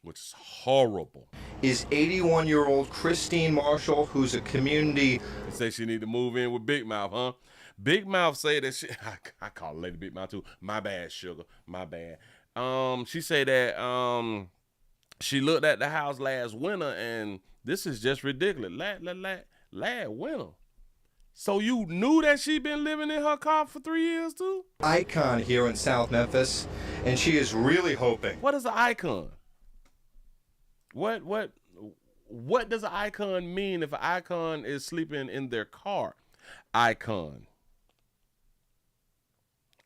which is horrible. Is 81-year-old Christine Marshall, who's a community... They say she need to move in with Big Mouth, huh? Big Mouth say that she... I call her Lady Big Mouth, too. My bad, sugar. My bad. She say that she looked at the house last winter, and this is just ridiculous. Last winter. So you knew that she been living in her car for 3 years, too? Icon here in South Memphis, and she is really hoping... What is an icon? What does an icon mean if an icon is sleeping in their car? Icon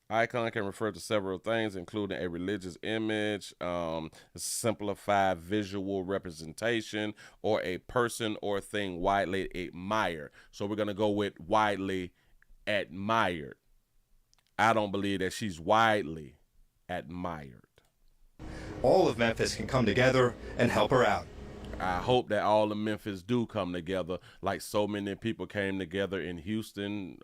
can refer to several things, including a religious image, simplified visual representation, or a person or thing widely admired. So we're going to go with widely admired. I don't believe that she's widely admired. All of Memphis can come together and help her out. I hope that all of Memphis do come together like so many people came together in Houston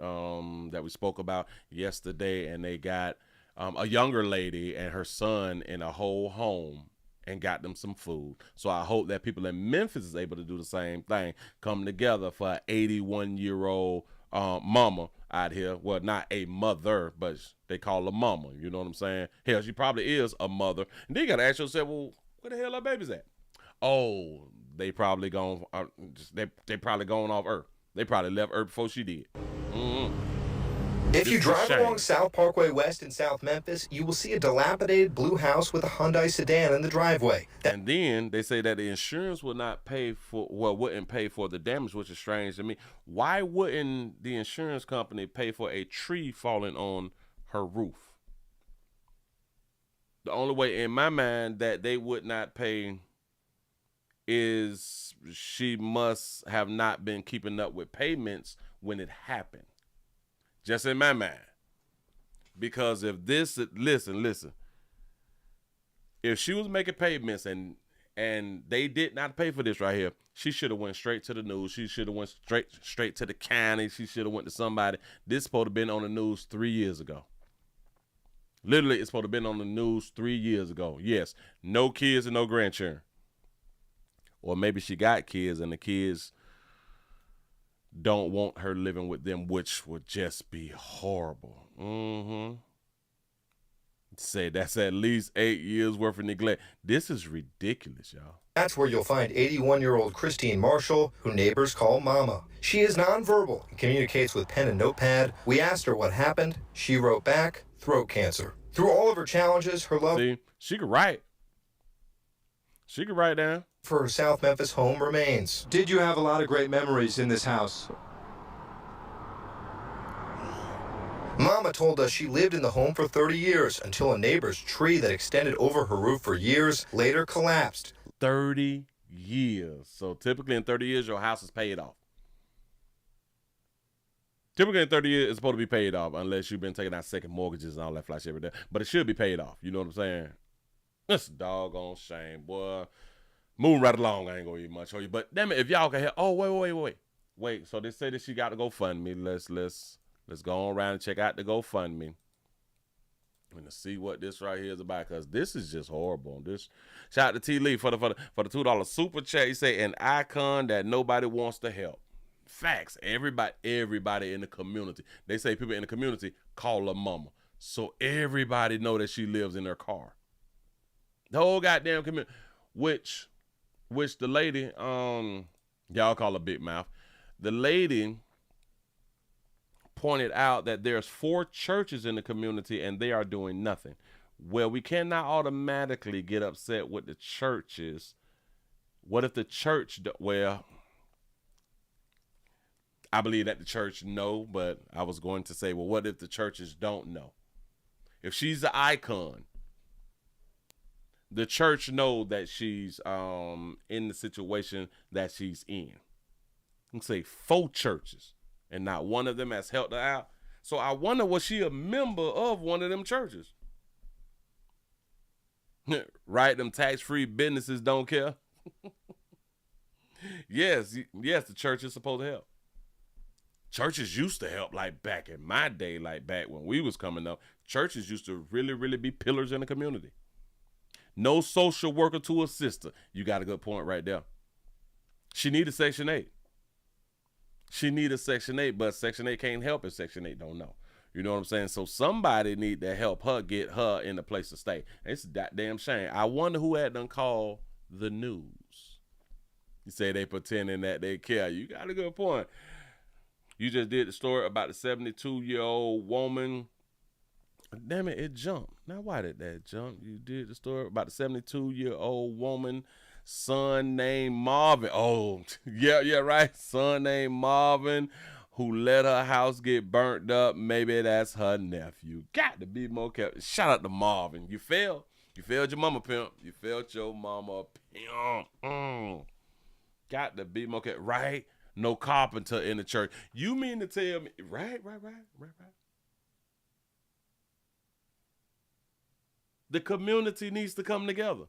that we spoke about yesterday, and they got a younger lady and her son in a whole home and got them some food. So I hope that people in Memphis is able to do the same thing, come together for an 81-year-old mama out here. Well, not a mother, but they call her mama. You know what I'm saying? Hell, she probably is a mother. And then you got to ask yourself, well, where the hell are babies at? Oh, they probably gone. They probably gone off Earth. They probably left Earth before she did. If you drive along South Parkway West in South Memphis, you will see a dilapidated blue house with a Hyundai sedan in the driveway. And then they say that the insurance will not pay for, wouldn't pay for the damage, which is strange to me. Why wouldn't the insurance company pay for a tree falling on her roof? The only way in my mind that they would not pay is she must have not been keeping up with payments when it happened. Just in my mind. Because if this, listen, if she was making payments and they did not pay for this right here, she should have went straight to the news. She should have went straight to the county. She should have went to somebody. This supposed to have been on the news 3 years ago. Literally, it's supposed to have been on the news 3 years ago. Yes, no kids and no grandchildren. Or maybe she got kids and the kids don't want her living with them, which would just be horrible. Say that's at least 8 years worth of neglect. This is ridiculous, y'all. That's where you'll find 81-year-old Christine Marshall, who neighbors call Mama. She is nonverbal and communicates with pen and notepad. We asked her what happened. She wrote back, throat cancer. Through all of her challenges, her love she could write. She could write down. For her South Memphis home remains. Did you have a lot of great memories in this house? Mama told us she lived in the home for 30 years until a neighbor's tree that extended over her roof for years later collapsed. 30 years. So typically in 30 years, your house is paid off. Typically in 30 years, it's supposed to be paid off unless you've been taking out second mortgages and all that fly shit every day. But it should be paid off. You know what I'm saying? That's a doggone shame, boy. Moving right along, I ain't gonna eat much on you. But damn it, if y'all can help. Oh, wait. So they say that she got to GoFundMe. Let's go on around and check out the GoFundMe. And to see what this right here is about, because this is just horrible. This shout out to T. Lee for the $2 super chat. He say an icon that nobody wants to help. Facts. Everybody in the community. They say people in the community call her mama, so everybody know that she lives in her car. The whole goddamn community, which the lady, y'all call her Big Mouth. The lady pointed out that there's 4 churches in the community and they are doing nothing. Well, we cannot automatically get upset with the churches. What if the church, well, I believe that the church know, but I was going to say, well, what if the churches don't know? If she's the icon, the church know that she's in the situation that she's in. You can say 4 churches. And not one of them has helped her out. So I wonder, was she a member of one of them churches? Right? Them tax-free businesses don't care. Yes, the church is supposed to help. Churches used to help, like back in my day, like back when we was coming up. Churches used to really, really be pillars in the community. No social worker to assist her. You got a good point right there. She needed Section 8. She need a Section 8, but Section 8 can't help if Section 8 don't know. You know what I'm saying? So somebody need to help her get her in a place to stay. It's a goddamn shame. I wonder who had done called the news. You say they pretending that they care. You got a good point. You just did the story about the 72-year-old woman. Damn it, it jumped. Now, why did that jump? You did the story about the 72-year-old woman, son named Marvin. Oh, yeah, right. Son named Marvin, who let her house get burnt up. Maybe that's her nephew. Got to be more careful. Shout out to Marvin. You failed. You failed your mama, pimp. You failed your mama, pimp. Got to be more careful. Right? No carpenter in the church. You mean to tell me? Right. The community needs to come together.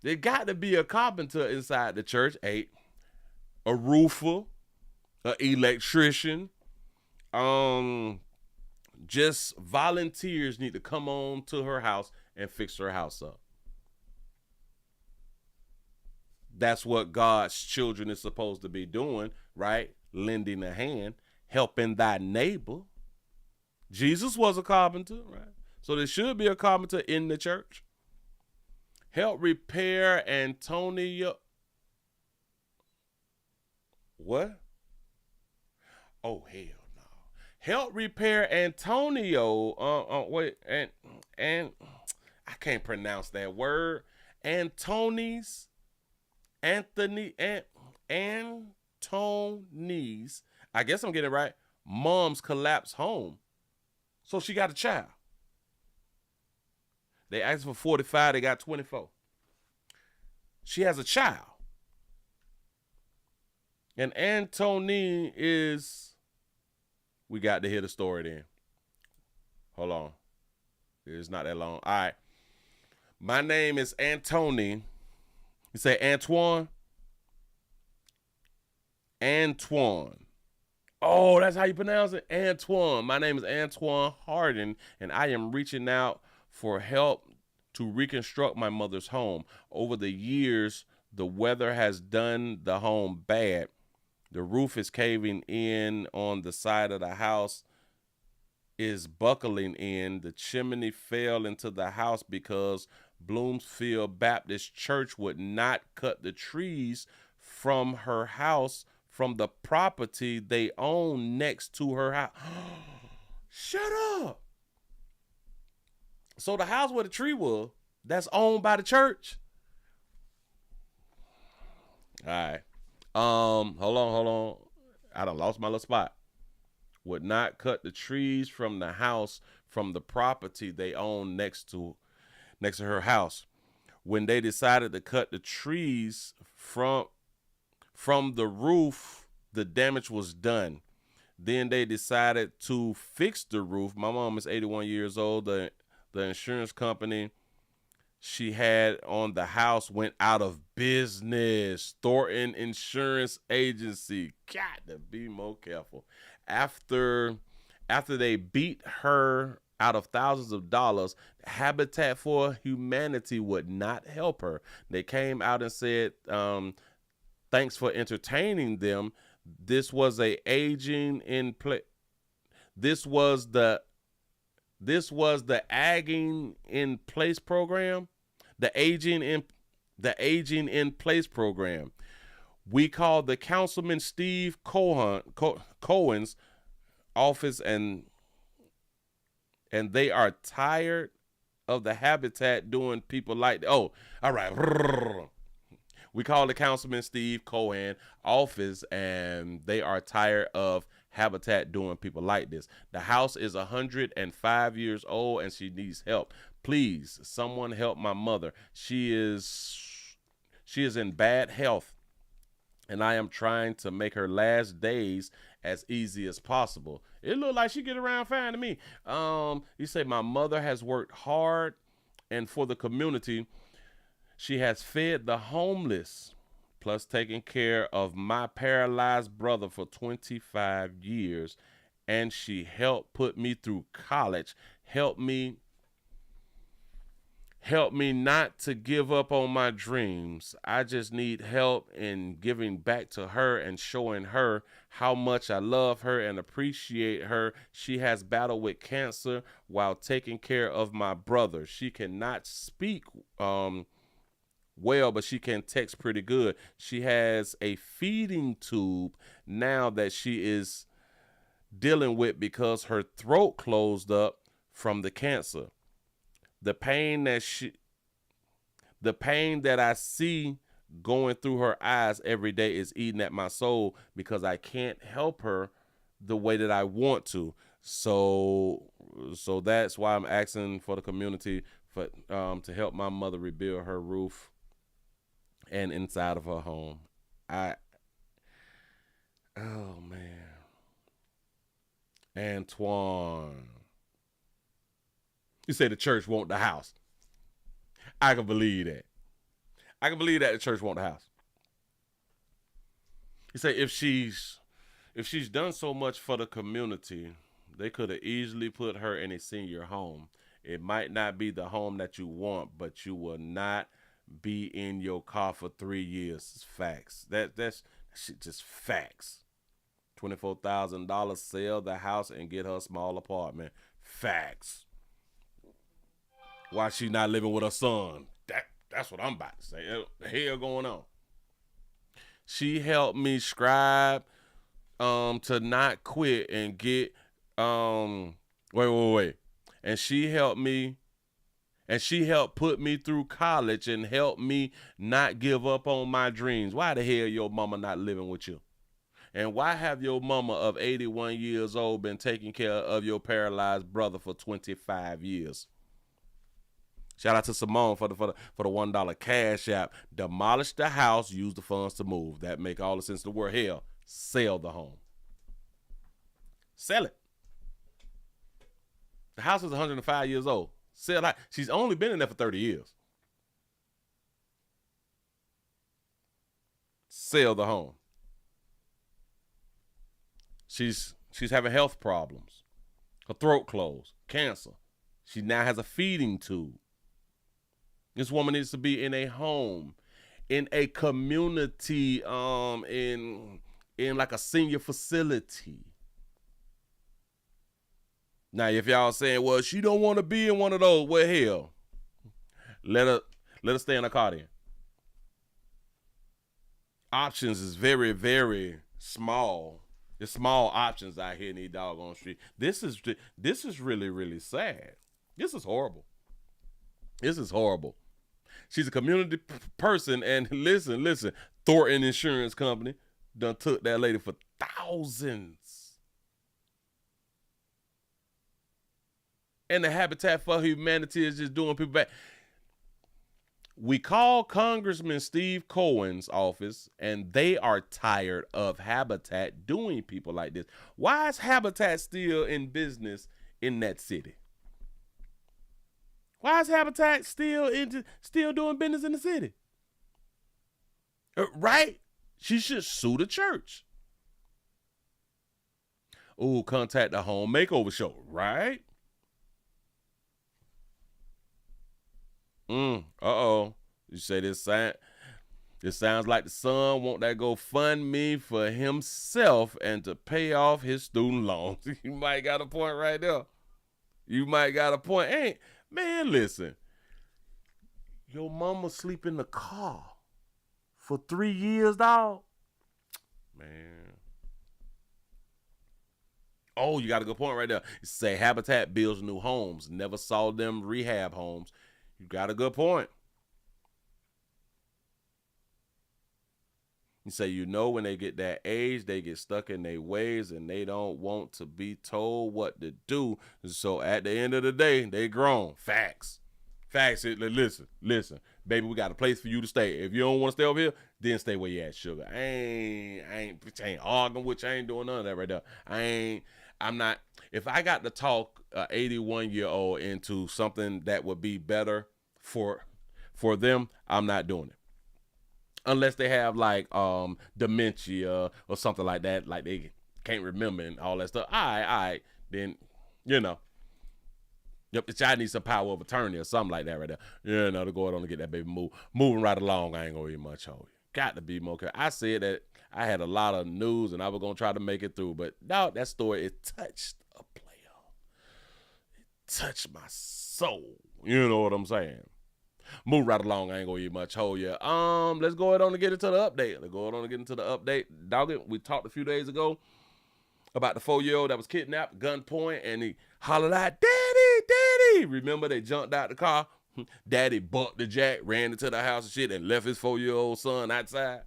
There got to be a carpenter inside the church, a roofer, an electrician. Just volunteers need to come on to her house and fix her house up. That's what God's children is supposed to be doing, right? Lending a hand, helping thy neighbor. Jesus was a carpenter, right? So there should be a carpenter in the church. Help repair Antonio. What? Oh, hell no. Help repair Antonio. Wait, and I can't pronounce that word. Anthony's, I guess I'm getting it right. Mom's collapsed home. So she got a child. They asked for 45, they got 24. She has a child. And Antony is, we got to hear the story then. Hold on. It's not that long. All right. My name is Antony. You say Antoine? Antoine. Oh, that's how you pronounce it? Antoine. My name is Antoine Harden, and I am reaching out for help to reconstruct my mother's home. Over the years, The weather has done the home bad. The roof is caving in on the side of the house, is buckling in. The chimney fell into the house because Bloomsfield Baptist Church would not cut the trees from her house, from the property they own next to her house. Shut up. So the house where the tree was, that's owned by the church. All right. Hold on. I done lost my little spot. Would not cut the trees from the house, from the property they own next to her house. When they decided to cut the trees from the roof, the damage was done. Then they decided to fix the roof. My mom is 81 years old. The insurance company she had on the house went out of business. Thornton Insurance Agency. Got to be more careful. After they beat her out of thousands of dollars, Habitat for Humanity would not help her. They came out and said, thanks for entertaining them. This was the aging in place program. The aging in place program. We called the Councilman Steve Cohen's office, and they are tired of the Habitat doing people like that. Oh, all right. We called the Councilman Steve Cohen office, and they are tired of Habitat doing people like this. The house is 105 years old, and she needs help. Please, someone help my mother. She is in bad health, and I am trying to make her last days as easy as possible. It looked like she get around fine to me. You say my mother has worked hard and for the community. She has fed the homeless, plus taken care of my paralyzed brother for 25 years, and she helped put me through college. Help me not to give up on my dreams. I just need help in giving back to her and showing her how much I love her and appreciate her. She has battled with cancer while taking care of my brother. She cannot speak well, but she can text pretty good. She has a feeding tube now that she is dealing with because her throat closed up from the cancer. The pain that I see going through her eyes every day is eating at my soul because I can't help her the way that I want to. So that's why I'm asking for the community for to help my mother rebuild her roof and inside of her home. Oh man. Antoine. You say the church want the house. I can believe that. I can believe that the church want the house. You say if she's done so much for the community, they could have easily put her in a senior home. It might not be the home that you want, but you will not be in your car for 3 years. It's facts. That's shit, just facts. $24,000, sell the house and get her a small apartment. Facts. Why she not living with her son? That's what I'm about to say. What the hell going on? She helped me scribe to not quit and get wait. And she helped put me through college and helped me not give up on my dreams. Why the hell your mama not living with you? And why have your mama of 81 years old been taking care of your paralyzed brother for 25 years? Shout out to Simone for the $1 cash app. Demolish the house, use the funds to move. That make all the sense in the world. Hell, sell the home. Sell it. The house is 105 years old. Sell it. She's only been in there for 30 years. Sell the home. She's having health problems. Her throat closed. Cancer. She now has a feeding tube. This woman needs to be in a home. in a community, in like a senior facility. Now, if y'all saying, well, she don't want to be in one of those, well, hell, let her stay in a car then. Options is very, very small. There's small options out here in these doggone streets. This is really, really sad. This is horrible. This is horrible. She's a community person, and listen, Thornton Insurance Company done took that lady for thousands. And the Habitat for Humanity is just doing people back. We call Congressman Steve Cohen's office, and they are tired of Habitat doing people like this. Why is Habitat still in business in that city? Why is Habitat still doing business in the city? Right? She should sue the church. Ooh, contact the home makeover show, right? Uh-oh. You say this sounds like the son want that GoFundMe for himself and to pay off his student loans. You might got a point right there. You might got a point. Man, listen. Your mama sleep in the car for 3 years, dog. Man. Oh, you got a good point right there. You say Habitat builds new homes. Never saw them rehab homes. You got a good point. You say, when they get that age, they get stuck in their ways and they don't want to be told what to do. So at the end of the day, they grown. Facts. Listen. Baby, we got a place for you to stay. If you don't want to stay over here, then stay where you at, sugar. I ain't arguing with you. I ain't doing none of that right there. I'm not. If I got to talk 81-year-old into something that would be better for them, I'm not doing it. Unless they have like dementia or something like that, like they can't remember and all that stuff. All right, then yep, the child needs some power of attorney or something like that right there. To go on and get that baby moving right along. I ain't gonna eat much on you. Got to be more careful. I said that I had a lot of news and I was gonna try to make it through, but no, that story, it touched a player. It touched my soul. You know what I'm saying? Move right along. I ain't gonna eat much hold you. Let's go ahead on and get into the update. Dog it. We talked a few days ago about the 4-year-old that was kidnapped, gunpoint, and he hollered out, "Daddy!" Remember, they jumped out the car. Daddy bucked the jack, ran into the house and shit, and left his 4-year-old son outside.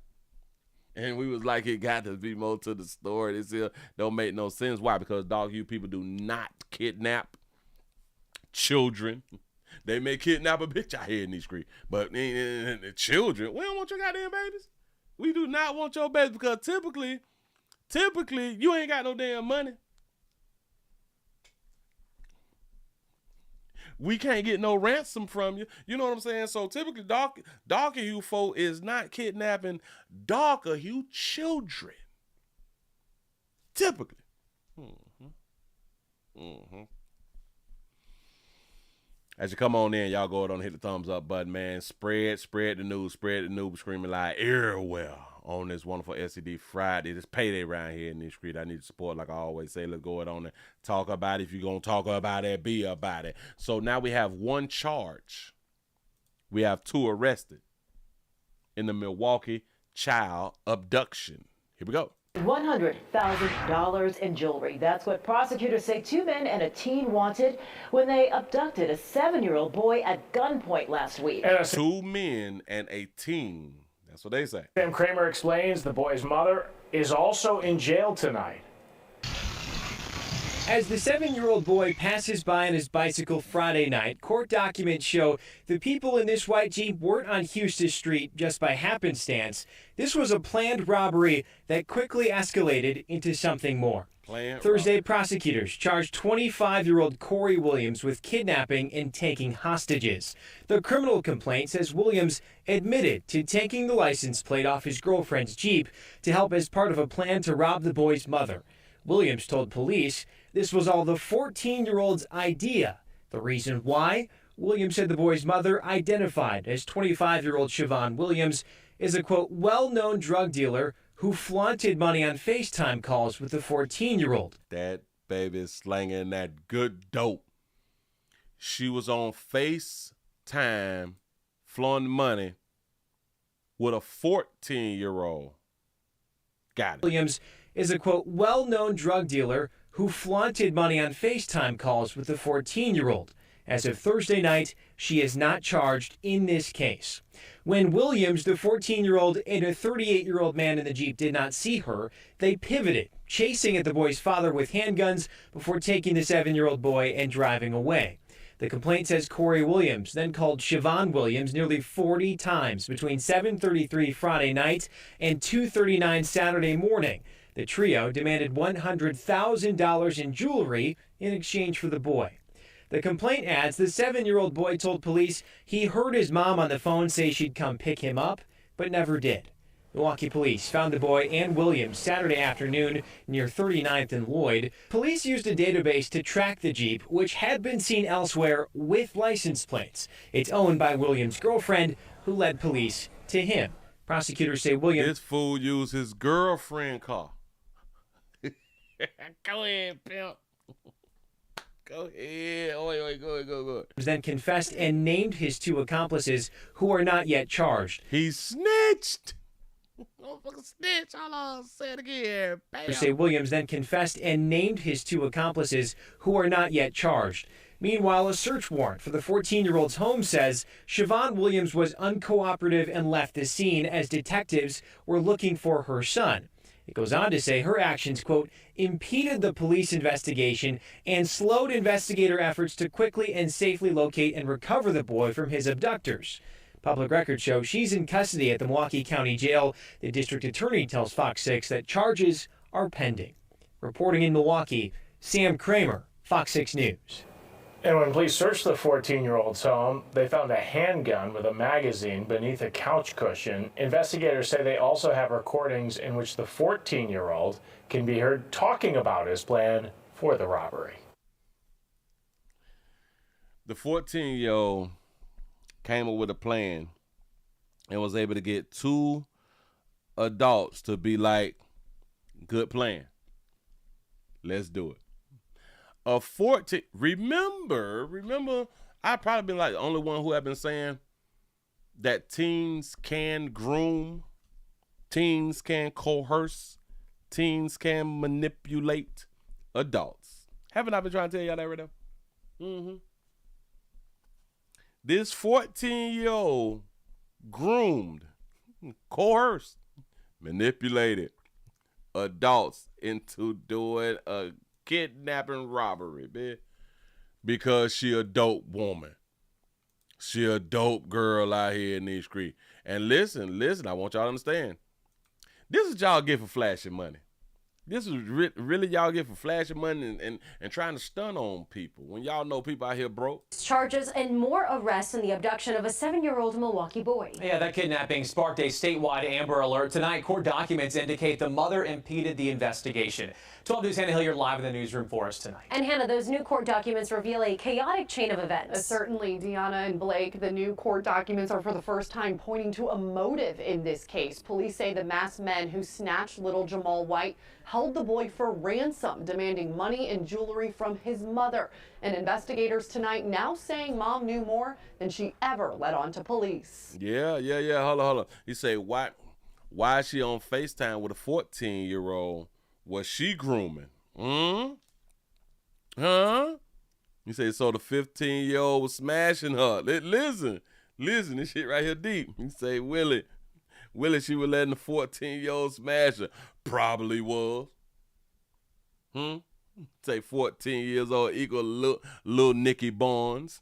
And we was like, it got to be more to the story. This here don't make no sense. Why? Because you people do not kidnap children. They may kidnap a bitch out here in these streets, but children, we don't want your goddamn babies. We do not want your babies because typically, you ain't got no damn money. We can't get no ransom from you. You know what I'm saying? So typically, darker hue folk is not kidnapping darker hue children. Typically. As you come on in, y'all go ahead and hit the thumbs up button, man. Spread the news, screaming like everywhere on this wonderful SED Friday. It's payday around here in this street. I need to support, like I always say. Let's go ahead on and talk about it. If you're going to talk about it, be about it. So now we have one charge. We have 2 arrested in the Milwaukee child abduction. Here we go. $100,000 in jewelry. That's what prosecutors say 2 men and a teen wanted when they abducted a 7-year-old boy at gunpoint last week. 2 men and a teen. That's what they say. Sam Kramer explains the boy's mother is also in jail tonight. As the 7-year-old boy passes by on his bicycle Friday night, court documents show the people in this white Jeep weren't on Houston Street just by happenstance. This was a planned robbery that quickly escalated into something more. Thursday, prosecutors charged 25-year-old Corey Williams with kidnapping and taking hostages. The criminal complaint says Williams admitted to taking the license plate off his girlfriend's Jeep to help as part of a plan to rob the boy's mother. Williams told police this was all the 14-year-old's idea. The reason why? Williams said the boy's mother, identified as 25-year-old Siobhan Williams, is a, quote, well-known drug dealer who flaunted money on FaceTime calls with the 14-year-old. That baby is slanging that good dope. She was on FaceTime flaunting money with a 14-year-old. Got it. Williams is a, quote, well-known drug dealer who flaunted money on FaceTime calls with the 14-year-old. As of Thursday night, she is not charged in this case. When Williams, the 14-year-old, and a 38-year-old man in the Jeep did not see her, they pivoted, chasing at the boy's father with handguns before taking the 7-year-old boy and driving away. The complaint says Corey Williams then called Siobhan Williams nearly 40 times between 7:33 Friday night and 2:39 Saturday morning. The trio demanded $100,000 in jewelry in exchange for the boy. The complaint adds the 7-year-old boy told police he heard his mom on the phone say she'd come pick him up, but never did. Milwaukee police found the boy and Williams Saturday afternoon near 39th and Lloyd. Police used a database to track the Jeep, which had been seen elsewhere with license plates. It's owned by Williams' girlfriend, who led police to him. Prosecutors say Williams... This fool used his girlfriend car. Go ahead, pimp. Go ahead. Go. Then confessed and named his two accomplices, who are not yet charged. He snitched. Motherfucker snitch. Hold on. Say it again. Bam. Say Williams then confessed and named his two accomplices, who are not yet charged. Meanwhile, a search warrant for the 14-year-old's home says Siobhan Williams was uncooperative and left the scene as detectives were looking for her son. It goes on to say her actions, quote, impeded the police investigation and slowed investigator efforts to quickly and safely locate and recover the boy from his abductors. Public records show she's in custody at the Milwaukee County Jail. The district attorney tells Fox 6 that charges are pending. Reporting in Milwaukee, Sam Kramer, Fox 6 News. And when police searched the 14-year-old's home, they found a handgun with a magazine beneath a couch cushion. Investigators say they also have recordings in which the 14-year-old can be heard talking about his plan for the robbery. The 14-year-old came up with a plan and was able to get two adults to be like, good plan. Let's do it. A 14, remember, I've probably been like the only one who have been saying that teens can groom, teens can coerce, teens can manipulate adults. Haven't I been trying to tell y'all that right now? Mm-hmm. This 14-year-old groomed, coerced, manipulated adults into doing a kidnapping robbery, man, because she a dope woman. She a dope girl out here in these streets. And listen, I want y'all to understand. This is y'all get for flashing money. This is really y'all get for flashing money and trying to stun on people when y'all know people out here broke. Charges and more arrests in the abduction of a 7-year-old Milwaukee boy. Yeah, that kidnapping sparked a statewide Amber Alert. Tonight, court documents indicate the mother impeded the investigation. 12 News' Hannah Hilliard live in the newsroom for us tonight. And Hannah, those new court documents reveal a chaotic chain of events. Certainly, Deanna and Blake, the new court documents are for the first time pointing to a motive in this case. Police say the masked men who snatched little Jamal White held the boy for ransom, demanding money and jewelry from his mother. And investigators tonight now saying mom knew more than she ever let on to police. Yeah. Hold on. You say, why is she on FaceTime with a 14-year-old? Was she grooming? Huh? You say, so the 15-year-old was smashing her. Listen, this shit right here deep. You say, Willie, she was letting the 14-year-old smash her. Probably was. Say 14 years old equal little Nicky Barnes.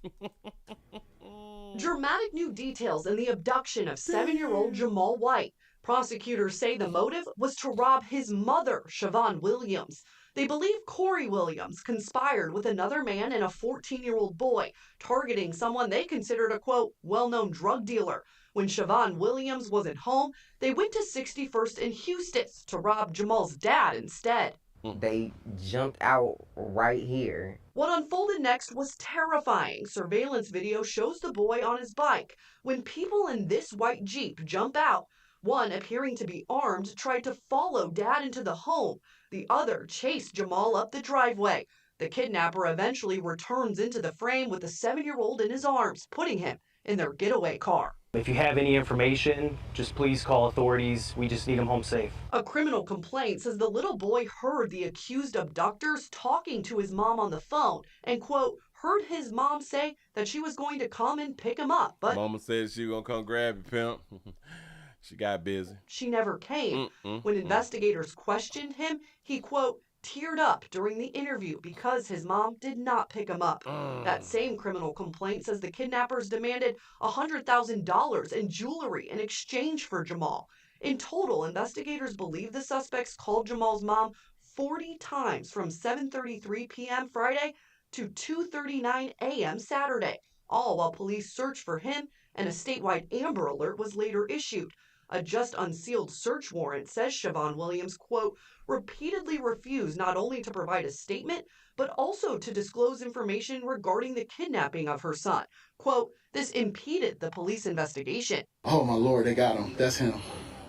Dramatic new details in the abduction of 7-year-old Jamal White. Prosecutors say the motive was to rob his mother, Siobhan Williams. They believe Corey Williams conspired with another man and a 14-year-old boy, targeting someone they considered a, quote, well-known drug dealer. When Siobhan Williams wasn't home, they went to 61st and Eustis to rob Jamal's dad instead. They jumped out right here. What unfolded next was terrifying. Surveillance video shows the boy on his bike. When people in this white Jeep jump out, one appearing to be armed tried to follow Dad into the home. The other chased Jamal up the driveway. The kidnapper eventually returns into the frame with the 7-year-old in his arms, putting him in their getaway car. If you have any information, just please call authorities. We just need him home safe. A criminal complaint says the little boy heard the accused abductors talking to his mom on the phone and, quote, heard his mom say that she was going to come and pick him up, but Mama said she was gonna come grab you, pimp. She got busy. she never came. When investigators questioned him, he, quote, teared up during the interview because his mom did not pick him up. That same criminal complaint says the kidnappers demanded $100,000 in jewelry in exchange for Jamal. In total, investigators believe the suspects called Jamal's mom 40 times from 7:33 p.m. Friday to 2:39 a.m. Saturday, all while police searched for him, and a statewide Amber Alert was later issued. A just unsealed search warrant says Siobhan Williams, quote, repeatedly refused not only to provide a statement, but also to disclose information regarding the kidnapping of her son. Quote, this impeded the police investigation. Oh my Lord, they got him. That's him.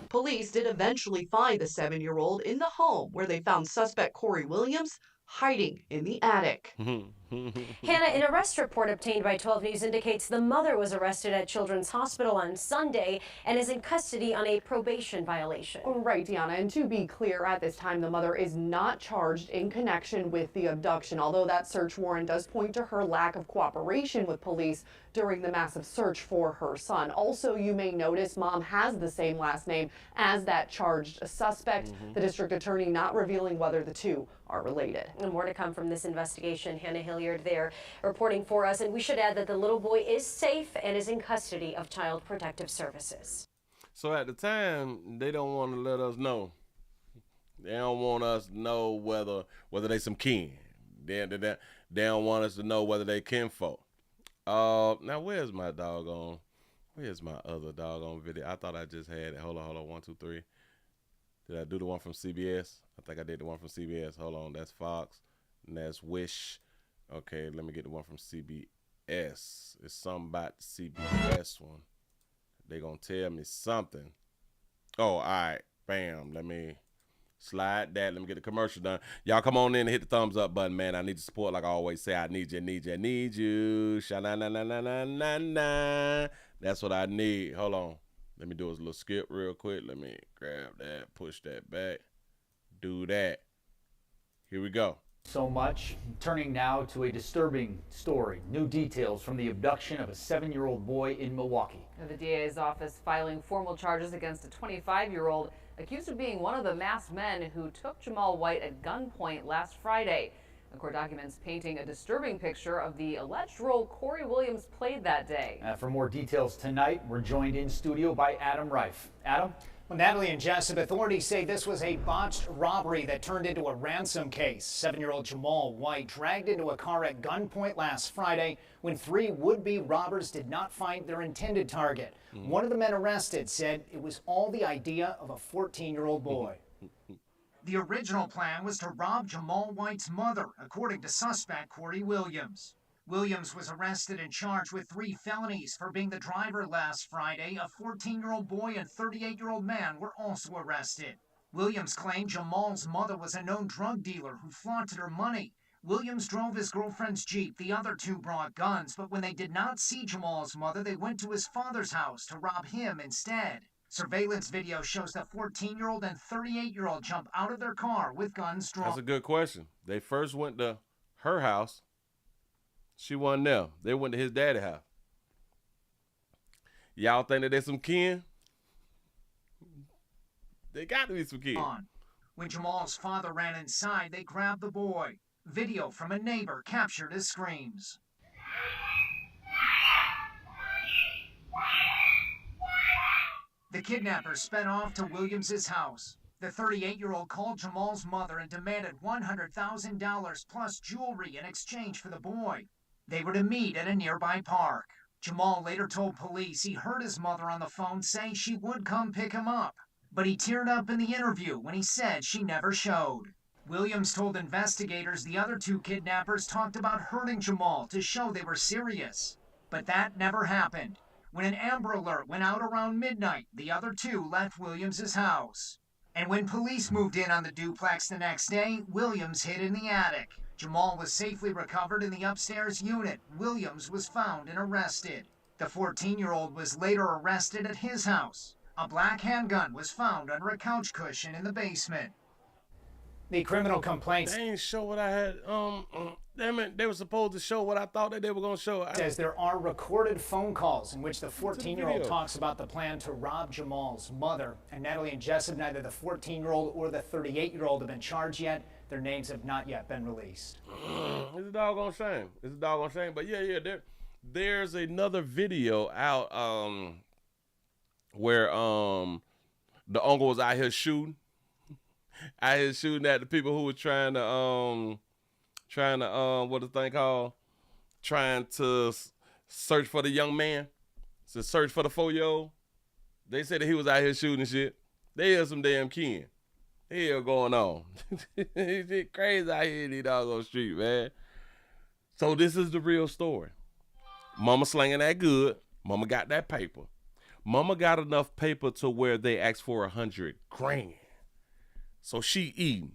Police did eventually find the 7-year-old in the home where they found suspect Corey Williams hiding in the attic. Hannah, an arrest report obtained by 12 News indicates the mother was arrested at Children's Hospital on Sunday and is in custody on a probation violation. Right, Deanna, and to be clear, at this time, the mother is not charged in connection with the abduction, although that search warrant does point to her lack of cooperation with police during the massive search for her son. Also, you may notice mom has the same last name as that charged suspect, the district attorney not revealing whether the two are related. And more to come from this investigation. Hannah Hilliard there reporting for us. And we should add that the little boy is safe and is in custody of Child Protective Services. So at the time, they don't want to let us know. They don't want us to know whether they some kin. They don't want us to know whether they kinfolk. Now where's my other doggone video? I thought I just had it. Hold on, 1, 2, 3. Did I do the one from CBS? I think I did the one from CBS. Hold on, that's Fox, and that's Wish. Okay, let me get the one from CBS. It's something about the CBS one. They gonna tell me something. Oh, all right, bam. Let me slide that. Let me get the commercial done. Y'all come on in and hit the thumbs up button, man. I need your support. Like I always say, I need you. Sha-na-na-na-na-na-na. That's what I need. Hold on. Let me do a little skip real quick. Let me grab that, push that back, do that. Here we go. So much. Turning now to a disturbing story. New details from the abduction of a 7-year-old boy in Milwaukee. The DA's office filing formal charges against a 25-year-old accused of being one of the masked men who took Jamal White at gunpoint last Friday. The court documents painting a disturbing picture of the alleged role Corey Williams played that day. For more details tonight, we're joined in studio by Adam Reif. Adam? Well, Natalie and Jessup, authorities say this was a botched robbery that turned into a ransom case. 7-year-old Jamal White dragged into a car at gunpoint last Friday when 3 would-be robbers did not find their intended target. One of the men arrested said it was all the idea of a 14-year-old boy. The original plan was to rob Jamal White's mother, according to suspect Corey Williams. Williams was arrested and charged with 3 felonies for being the driver last Friday. A 14-year-old boy and 38-year-old man were also arrested. Williams claimed Jamal's mother was a known drug dealer who flaunted her money. Williams drove his girlfriend's Jeep. The other 2 brought guns, but when they did not see Jamal's mother, they went to his father's house to rob him instead. Surveillance video shows the 14-year-old and 38-year-old jump out of their car with guns drawn. That's a good question. They first went to her house. She wasn't there. They went to his daddy's house. Y'all think that there's some kin? They got to be some kin. When Jamal's father ran inside, they grabbed the boy. Video from a neighbor captured his screams. The kidnappers sped off to Williams's house. The 38-year-old called Jamal's mother and demanded $100,000 plus jewelry in exchange for the boy. They were to meet at a nearby park. Jamal later told police he heard his mother on the phone say she would come pick him up. But he teared up in the interview when he said she never showed. Williams told investigators the other two kidnappers talked about hurting Jamal to show they were serious. But that never happened. When an Amber Alert went out around midnight, the other two left Williams' house. And when police moved in on the duplex the next day, Williams hid in the attic. Jamal was safely recovered in the upstairs unit. Williams was found and arrested. The 14-year-old was later arrested at his house. A black handgun was found under a couch cushion in the basement. The criminal complaints. They ain't show what I had. Damn it, they were supposed to show what I thought that they were going to show. Says there are recorded phone calls in which the 14-year-old talks about the plan to rob Jamal's mother. And Natalie and Jessup, neither the 14-year-old or the 38-year-old have been charged yet. Their names have not yet been released. It's a doggone shame. It's a doggone shame. But yeah, there's another video out where the uncle was out here shooting. Out here shooting at the people who were trying to what the thing called? Trying to search for the young man. To search for the 4-year-old. They said that he was out here shooting shit. They had some damn kin. Hell going on. It's crazy out here in these doggone street, man. So this is the real story. Mama slinging that good. Mama got that paper. Mama got enough paper to where they asked for $100 grand. So she eating.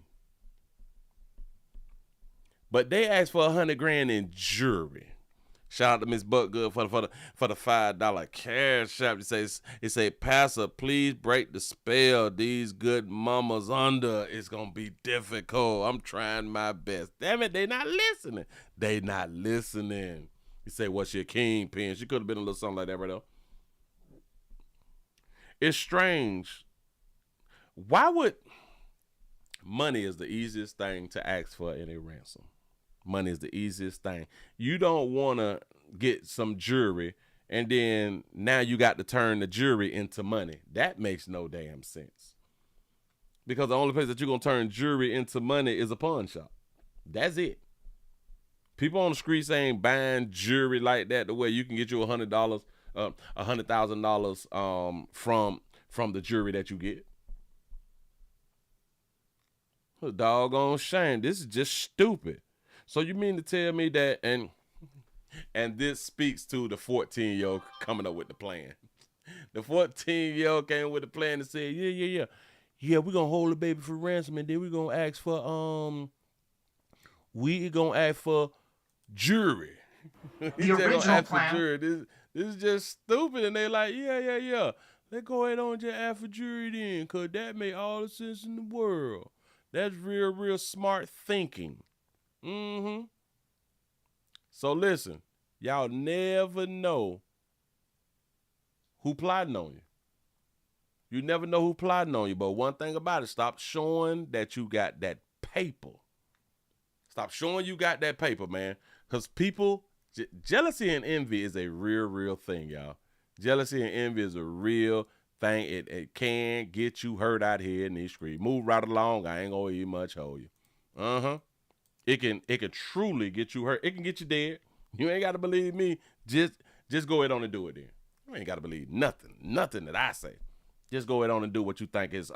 But they asked for $100 grand in jewelry. Shout out to Miss Buckgood for the $5 cash app. It say, Pastor, please break the spell these good mamas under. It's gonna be difficult. I'm trying my best. Damn it, they not listening. They not listening. You say, what's your kingpin? She could have been a little something like that right now. It's strange. Why would money is the easiest thing to ask for in a ransom? Money is the easiest thing. You don't want to get some jewelry and then now you got to turn the jewelry into money. That makes no damn sense. Because the only place that you're going to turn jewelry into money is a pawn shop. That's it. People on the streets ain't buying jewelry like that the way you can get you $100,000 from the jewelry that you get. A doggone shame. This is just stupid. So you mean to tell me that, and this speaks to the 14-year-old coming up with the plan. The 14-year-old came with the plan and said, yeah, we're going to hold the baby for ransom, and then we're going to ask for, jewelry. The original plan. This is just stupid, and they like, yeah. Let's go ahead on and just ask for jewelry then, because that make all the sense in the world. That's real smart thinking. So listen, y'all never know who plotting on you. You never know who plotting on you. But one thing about it, stop showing that you got that paper. Stop showing you got that paper, man. Because people, jealousy and envy is a real thing, y'all. Jealousy and envy is a real thing. It can get you hurt out here in these streets. Move right along. I ain't gonna eat much hold you. It can truly get you hurt. It can get you dead. You ain't got to believe me. Just go ahead on and do it then. You ain't got to believe nothing that I say. Just go ahead on and do what you think is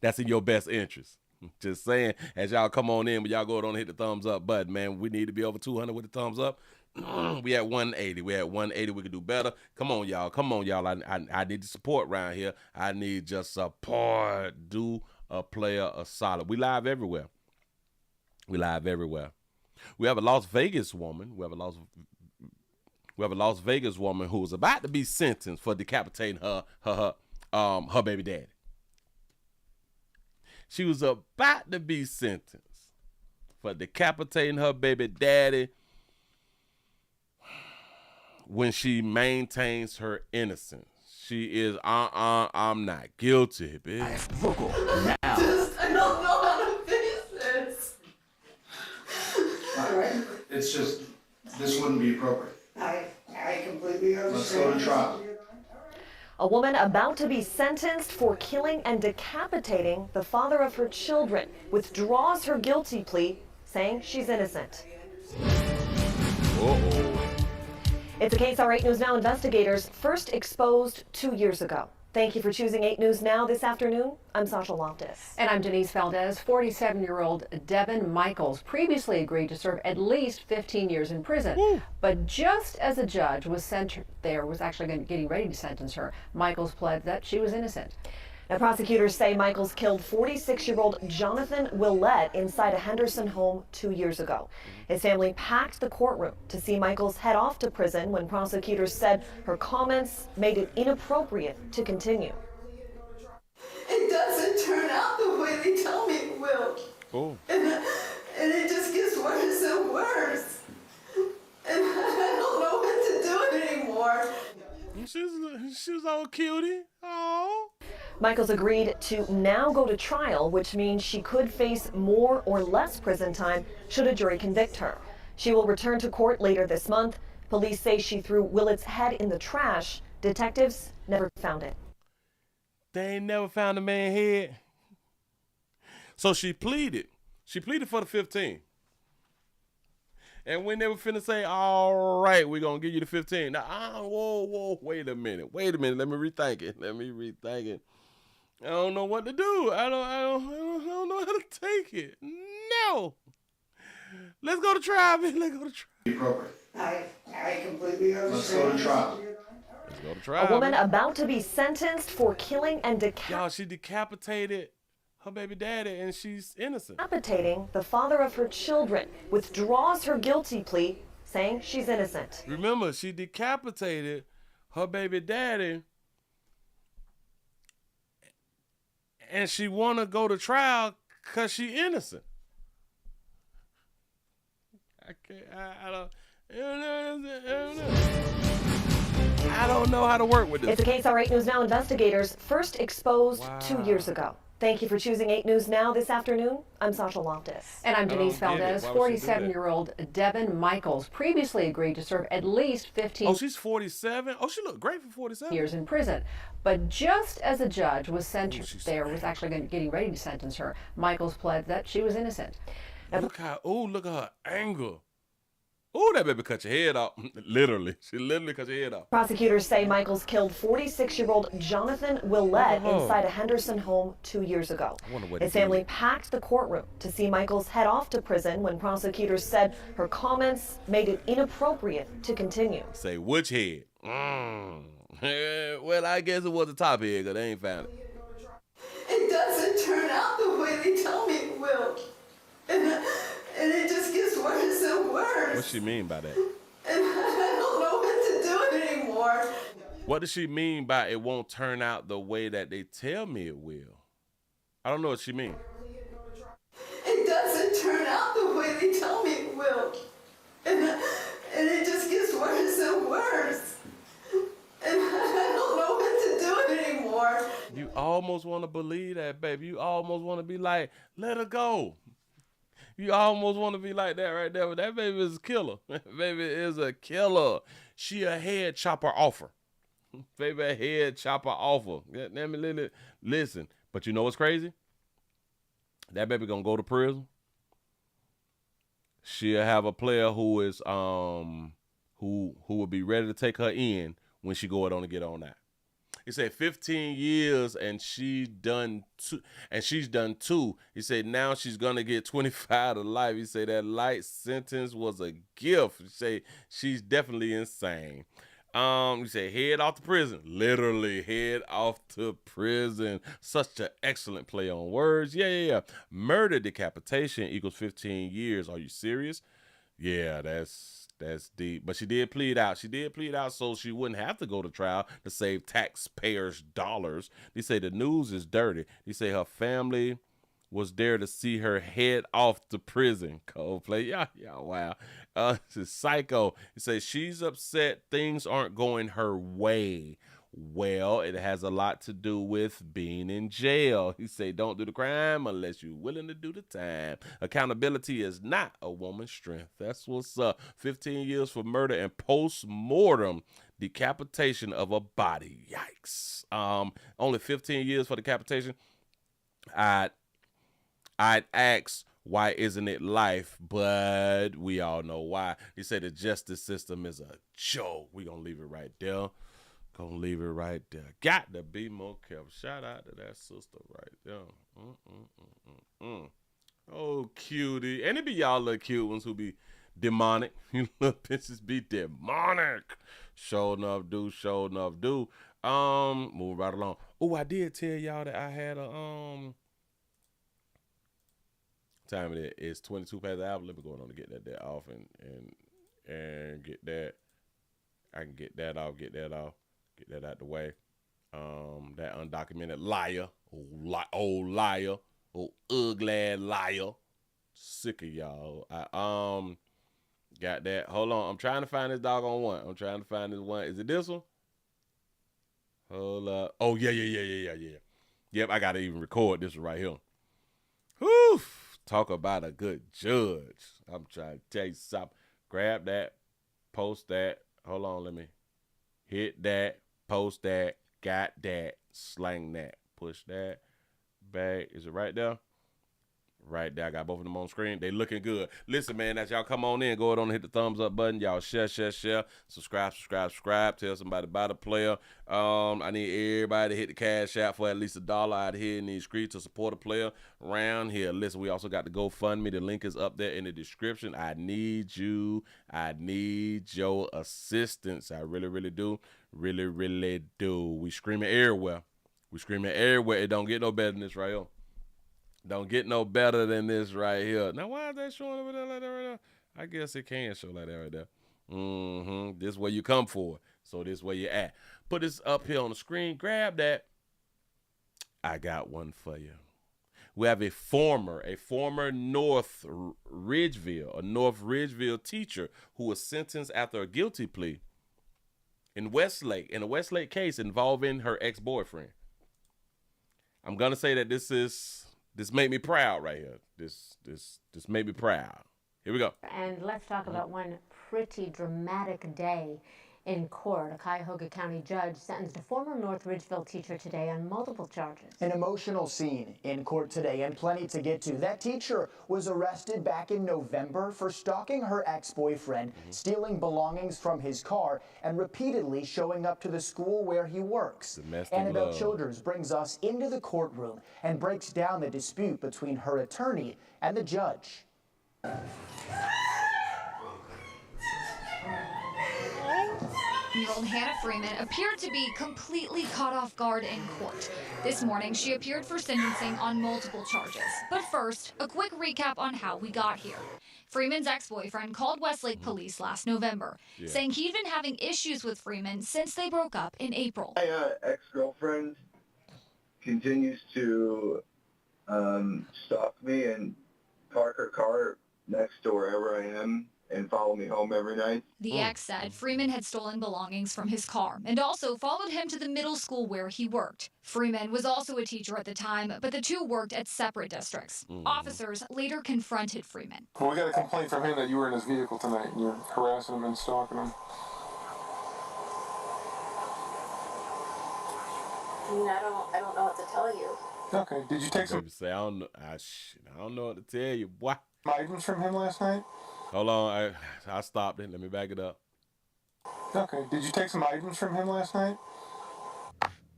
that's in your best interest. Just saying, as y'all come on in, but y'all go ahead on and hit the thumbs up button, man. We need to be over 200 with the thumbs up. We at 180. We at 180. We can do better. Come on, y'all. I need the support around here. I need just support. Do a player a solid. We live everywhere. We have a Las Vegas woman. We have a Las Vegas woman who was about to be sentenced for decapitating her baby daddy. She was about to be sentenced for decapitating her baby daddy when she maintains her innocence. She is, I'm not guilty, bitch. Vocal now. I don't know how to fix this. All right. It's just, this wouldn't be appropriate. I completely understand. Let's go to trial. A woman about to be sentenced for killing and decapitating the father of her children withdraws her guilty plea, saying she's innocent. Uh-oh. It's a case our 8 News Now investigators first exposed 2 years ago. Thank you for choosing 8 News Now this afternoon. I'm Sasha Loftus. And I'm Denise Valdez. 47-year-old Devin Michaels previously agreed to serve at least 15 years in prison. Woo. But just as a judge was actually getting ready to sentence her, Michaels pled that she was innocent. Now, prosecutors say Michaels killed 46-year-old Jonathan Willett inside a Henderson home 2 years ago. His family packed the courtroom to see Michaels head off to prison when prosecutors said her comments made it inappropriate to continue. It doesn't turn out the way they tell me it will. Oh. And it just gets worse and worse. And I don't know what to do anymore. She's all cutie. Oh. Michaels agreed to now go to trial, which means she could face more or less prison time should a jury convict her. She will return to court later this month. Police say she threw Willett's head in the trash. Detectives never found it. They ain't never found the man's head. So she pleaded. She pleaded for the 15. And we never finna say, all right, we're going to give you the 15. Now, whoa, wait a minute. Let me rethink it. I don't know what to do. I don't know how to take it. No. Let's go to trial, man. Let's go to trial. I completely understand. Let's go to trial. Let's go to trial. A woman about to be sentenced for killing and Y'all, she decapitated her baby daddy, and she's innocent. decapitating the father of her children, withdraws her guilty plea, saying she's innocent. Remember, she decapitated her baby daddy, and she want to go to trial because she innocent. I don't know how to work with this. It's a case our 8 News Now investigators first exposed 2 years ago. Thank you for choosing 8 News Now this afternoon. I'm Sasha Loftus. And I'm Denise Valdez. 47-year-old Devin Michaels previously agreed to serve at least 15 Oh, she's 47? Oh, she looked great for 47. years in prison. But just as a judge was actually getting ready to sentence her, Michaels pled that she was innocent. Look at her anger. Ooh, that baby cut your head off. Literally. She literally cut your head off. Prosecutors say Michaels killed 46-year-old Jonathan Willett inside a Henderson home 2 years ago. His family packed the courtroom to see Michaels head off to prison when prosecutors said her comments made it inappropriate to continue. Say which head? Well, I guess it was the top head because they ain't found it. It doesn't turn out the way they tell me it will. And it just gets worse and worse. What she mean by that? And I don't know what to do anymore. What does she mean by it won't turn out the way that they tell me it will? I don't know what she mean. It doesn't turn out the way they tell me it will. And it just gets worse and worse. And I don't know what to do anymore. You almost want to believe that, baby. You almost want to be like, let her go. You almost want to be like that right there. But that baby is a killer. That baby is a killer. She a head chopper offer. Baby, a head chopper offer. Let me listen. But you know what's crazy? That baby gonna go to prison. She'll have a player who is who will be ready to take her in when she go on to get on that. He said 15 years and she's done 2. He said now she's gonna get 25 to life. He said that light sentence was a gift. He said she's definitely insane. He said head off to prison. Literally head off to prison. Such an excellent play on words. Yeah. Murder decapitation equals 15 years. Are you serious? Yeah, that's deep. But she did plead out. So she wouldn't have to go to trial to save taxpayers' dollars. They say the news is dirty. They say her family was there to see her head off to prison. Coldplay. Yeah, wow. It's psycho. He says she's upset things aren't going her way. Well, it has a lot to do with being in jail. He say don't do the crime unless you're willing to do the time. Accountability is not a woman's strength. That's what's up. 15 years for murder and post-mortem decapitation of a body. Yikes. Only 15 years for decapitation. I'd ask, why isn't it life? But we all know why. He said the justice system is a joke. We're going to leave it right there. Gonna leave it right there. Got to be more careful. Shout out to that sister right there. Oh, cutie. And it be y'all little cute ones who be demonic. You little bitches be demonic. Sure enough do. Move right along. Oh, I did tell y'all that I had a time it is. It's 22 past the hour. Let me go on to get that off and get that. I can get that off. Get that out the way. That undocumented liar, old liar, old ugly liar. Sick of y'all. I got that. Hold on. I'm trying to find this doggone one. Is it this one? Hold up. Oh yeah. Yep, I gotta even record this one right here. Whew. Talk about a good judge. I'm trying to tell you something. Grab that, post that. Hold on, let me hit that, post that, got that, slang that, push that back. Is it right there? Right there. I got both of them on screen. They looking good. Listen, man, as y'all come on in, go ahead on and hit the thumbs up button. Y'all share. Subscribe. Tell somebody about the player. I need everybody to hit the cash app for at least $1 out here in these streets to support a player around here. Listen, we also got the GoFundMe. The link is up there in the description. I need you. I need your assistance. I really do. Really do. We screaming everywhere. It don't get no better than this right here. Don't get no better than this right here. Now, why is that showing over there like that right there? I guess it can show like that right there. This is where you come for. So this is where you at. Put this up here on the screen. Grab that. I got one for you. We have a former North Ridgeville teacher who was sentenced after a guilty plea in a Westlake case involving her ex-boyfriend. I'm gonna say that this made me proud right here. This made me proud. Here we go. And let's talk about one pretty dramatic day in court. A Cuyahoga County judge sentenced a former North Ridgeville teacher today on multiple charges. An emotional scene in court today, and plenty to get to. That teacher was arrested back in November for stalking her ex-boyfriend, stealing belongings from his car, and repeatedly showing up to the school where he works. Annabelle Childers brings us into the courtroom and breaks down the dispute between her attorney and the judge. Year-old Hannah Freeman appeared to be completely caught off guard in court. This morning, she appeared for sentencing on multiple charges. But first, a quick recap on how we got here. Freeman's ex-boyfriend called Westlake police last November, saying he'd been having issues with Freeman since they broke up in April. My ex-girlfriend continues to stalk me and park her car next to wherever I am and follow me home every night. The ex said Freeman had stolen belongings from his car and also followed him to the middle school where he worked. Freeman was also a teacher at the time, but the two worked at separate districts. Officers later confronted Freeman. Well, we got a complaint from him that you were in his vehicle tonight and you're harassing him and stalking him. I don't know what to tell you. Okay, did you take some Say, I don't know what to tell you. What? items from him last night? Hold on, I stopped it. Let me back it up. Okay, did you take some items from him last night?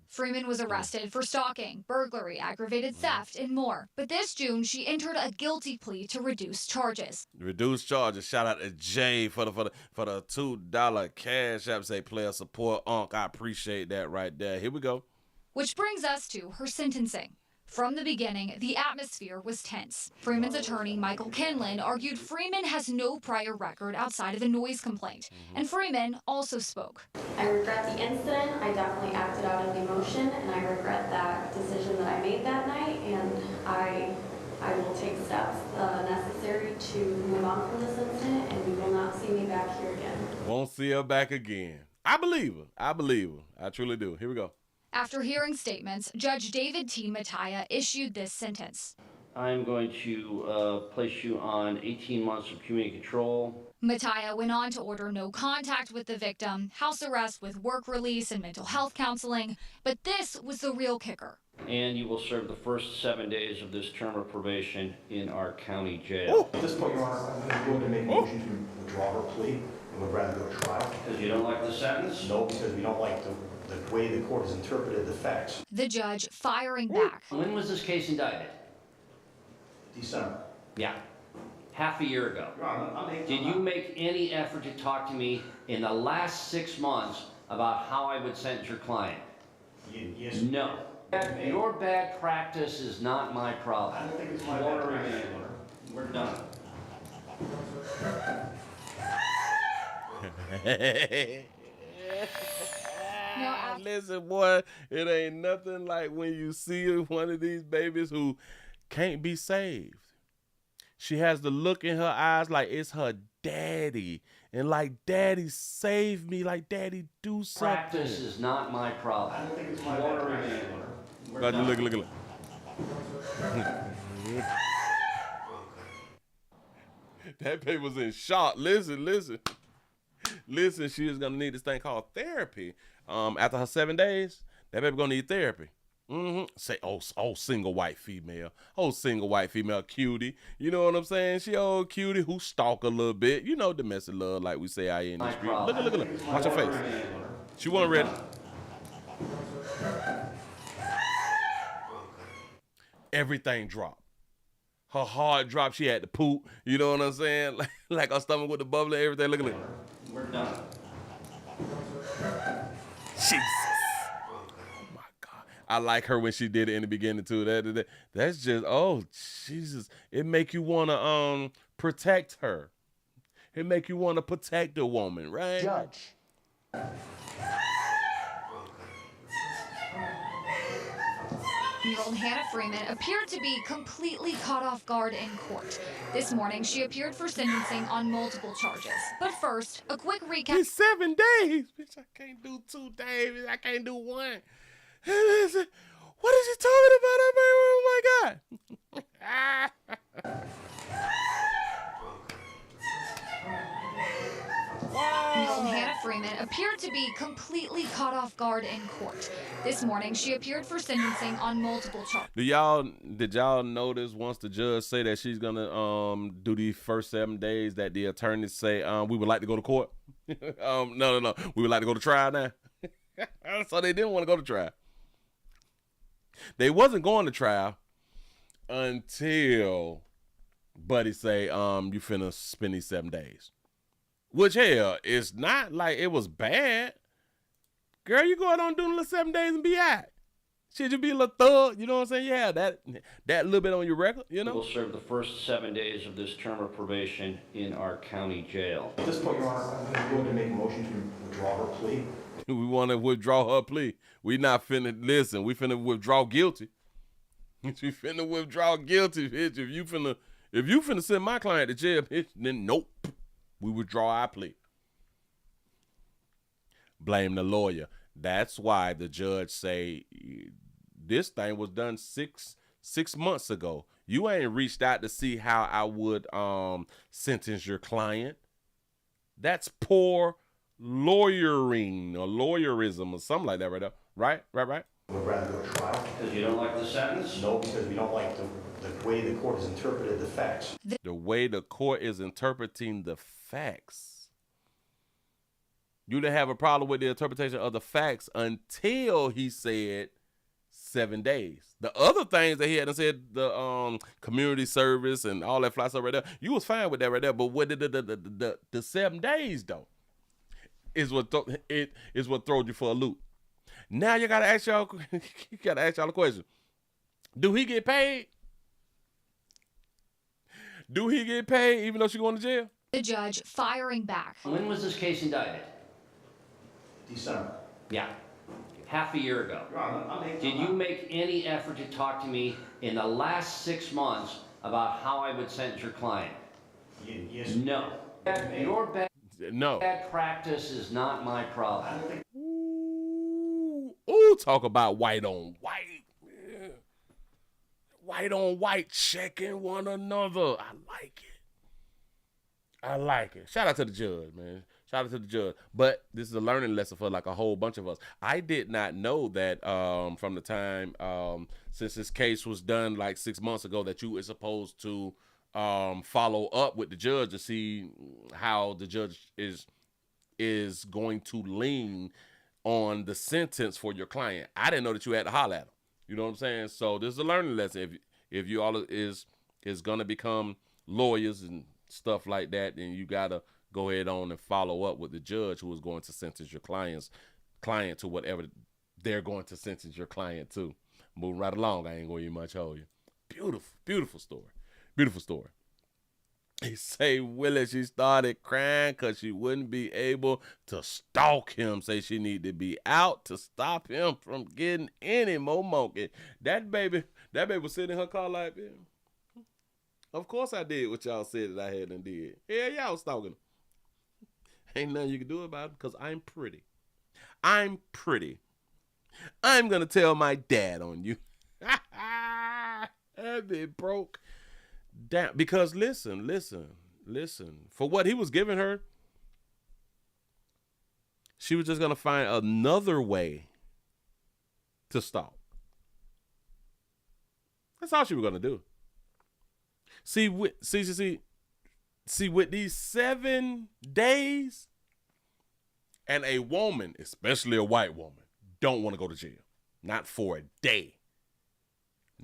Freeman was arrested for stalking, burglary, aggravated theft, and more. But this June, she entered a guilty plea to reduce charges. Reduced charges. Shout out to Jay for the $2 cash app. Say player support. Unc, I appreciate that right there. Here we go. Which brings us to her sentencing. From the beginning, the atmosphere was tense. Freeman's attorney, Michael Kenlin, argued Freeman has no prior record outside of a noise complaint. And Freeman also spoke. I regret the incident. I definitely acted out of emotion, and I regret that decision that I made that night, and I will take steps necessary to move on from this incident, and you will not see me back here again. Won't see her back again. I believe her. I truly do. Here we go. After hearing statements, Judge David T. Mattia issued this sentence. I'm going to place you on 18 months of community control. Mattia went on to order no contact with the victim, house arrest with work release and mental health counseling. But this was the real kicker. And you will serve the first 7 days of this term of probation in our county jail. At this point, Your Honor, I'm going to make a motion to withdraw her plea. and would rather go to trial. Because you don't like the sentence? No, because we don't like the way the court has interpreted the facts. The judge firing back. When was this case indicted? December. Yeah. Half a year ago. Your Honor, Did you make any effort to talk to me in the last 6 months about how I would sentence your client? Yes. No. Your bad practice is not my problem. I don't think it's my bad practice. We're done. Listen, boy, it ain't nothing like when you see one of these babies who can't be saved. She has the look in her eyes like it's her daddy. And like, daddy, save me. Like, daddy, do something. Practice is not my problem. I don't think it's my bad practice. Look. That baby was in shock. Listen, she is gonna need this thing called therapy. After her 7 days, that baby gonna need therapy. Say, oh, single white female. Oh, single white female cutie. You know what I'm saying? She old cutie who stalk a little bit. You know, domestic love, like we say out here in the street. Look. Watch her face. She wasn't ready. Everything dropped. Her heart dropped. She had to poop. You know what I'm saying? Like her stomach with the bubble and everything. Look. We're done. Jesus. Oh my God. I like her when she did it in the beginning too. That's just, oh Jesus. It make you wanna protect her. It make you wanna protect the woman, right? Judge. Year-old Hannah Freeman appeared to be completely caught off guard in court. This morning, she appeared for sentencing on multiple charges. But first, a quick recap. It's 7 days. Bitch, I can't do 2 days. I can't do 1. What is he talking about? Oh my God. Year-old Hannah Freeman appeared to be completely caught off guard in court. This morning, she appeared for sentencing on multiple charges. Did y'all notice once the judge say that she's gonna do these first 7 days that the attorneys say we would like to go to court? No. We would like to go to trial now. So they didn't want to go to trial. They wasn't going to trial until Buddy say you finna spend these 7 days. Which, hell, it's not like it was bad. Girl, you go out on doing a little 7 days and be out. Should you be a little thug? You know what I'm saying? Yeah, that little bit on your record, you know? We'll serve the first 7 days of this term of probation in our county jail. At this point, Your Honor, I'm going to make a motion to withdraw her plea. We want to withdraw her plea. We not finna, listen, we finna withdraw guilty. We finna withdraw guilty, bitch. If you finna send my client to jail, bitch, then nope. We withdraw our plea. Blame the lawyer. That's why the judge say this thing was done six months ago. You ain't reached out to see how I would sentence your client. That's poor lawyering or lawyerism or something like that right there. Right? We'd rather go to trial. Because you don't like the sentence? No, because we don't like the way the court has interpreted the facts. The way the court is interpreting the facts. You didn't have a problem with the interpretation of the facts until he said 7 days. The other things that he had said, the community service and all that fly stuff right there, you was fine with that right there. But what the 7 days though is what throws you for a loop. Now you gotta ask y'all a question. Do he get paid? Do he get paid even though she going to jail? The judge firing back. When was this case indicted? December. Yeah. Half a year ago. Your Honor, Did you make any effort to talk to me in the last 6 months about how I would sentence your client? Yes. No. Your No. bad practice is not my problem. Ooh, talk about white on white. Yeah. White on white checking one another. I like it. Shout out to the judge, man. Shout out to the judge. But this is a learning lesson for like a whole bunch of us. I did not know that from the time since this case was done like 6 months ago that you were supposed to follow up with the judge to see how the judge is is going to lean on the sentence for your client. I didn't know that you had to holler at them. You know what I'm saying? So this is a learning lesson. If you all is gonna become lawyers and stuff like that, then you gotta go ahead on and follow up with the judge who is going to sentence your client to whatever they're going to sentence your client to. Moving right along, I ain't gonna even much hold you. Beautiful story. Beautiful story. He say Willie, she started crying because she wouldn't be able to stalk him. Say she need to be out to stop him from getting any more monkey. That baby was sitting in her car like, yeah, of course I did what y'all said that I had and did. Yeah, y'all was stalking him. Ain't nothing you can do about it because I'm pretty. I'm pretty. I'm going to tell my dad on you. That bit broke down. Because listen. For what he was giving her, she was just going to find another way to stalk. That's all she was going to do. See, with these 7 days, and a woman, especially a white woman, don't want to go to jail. Not for a day.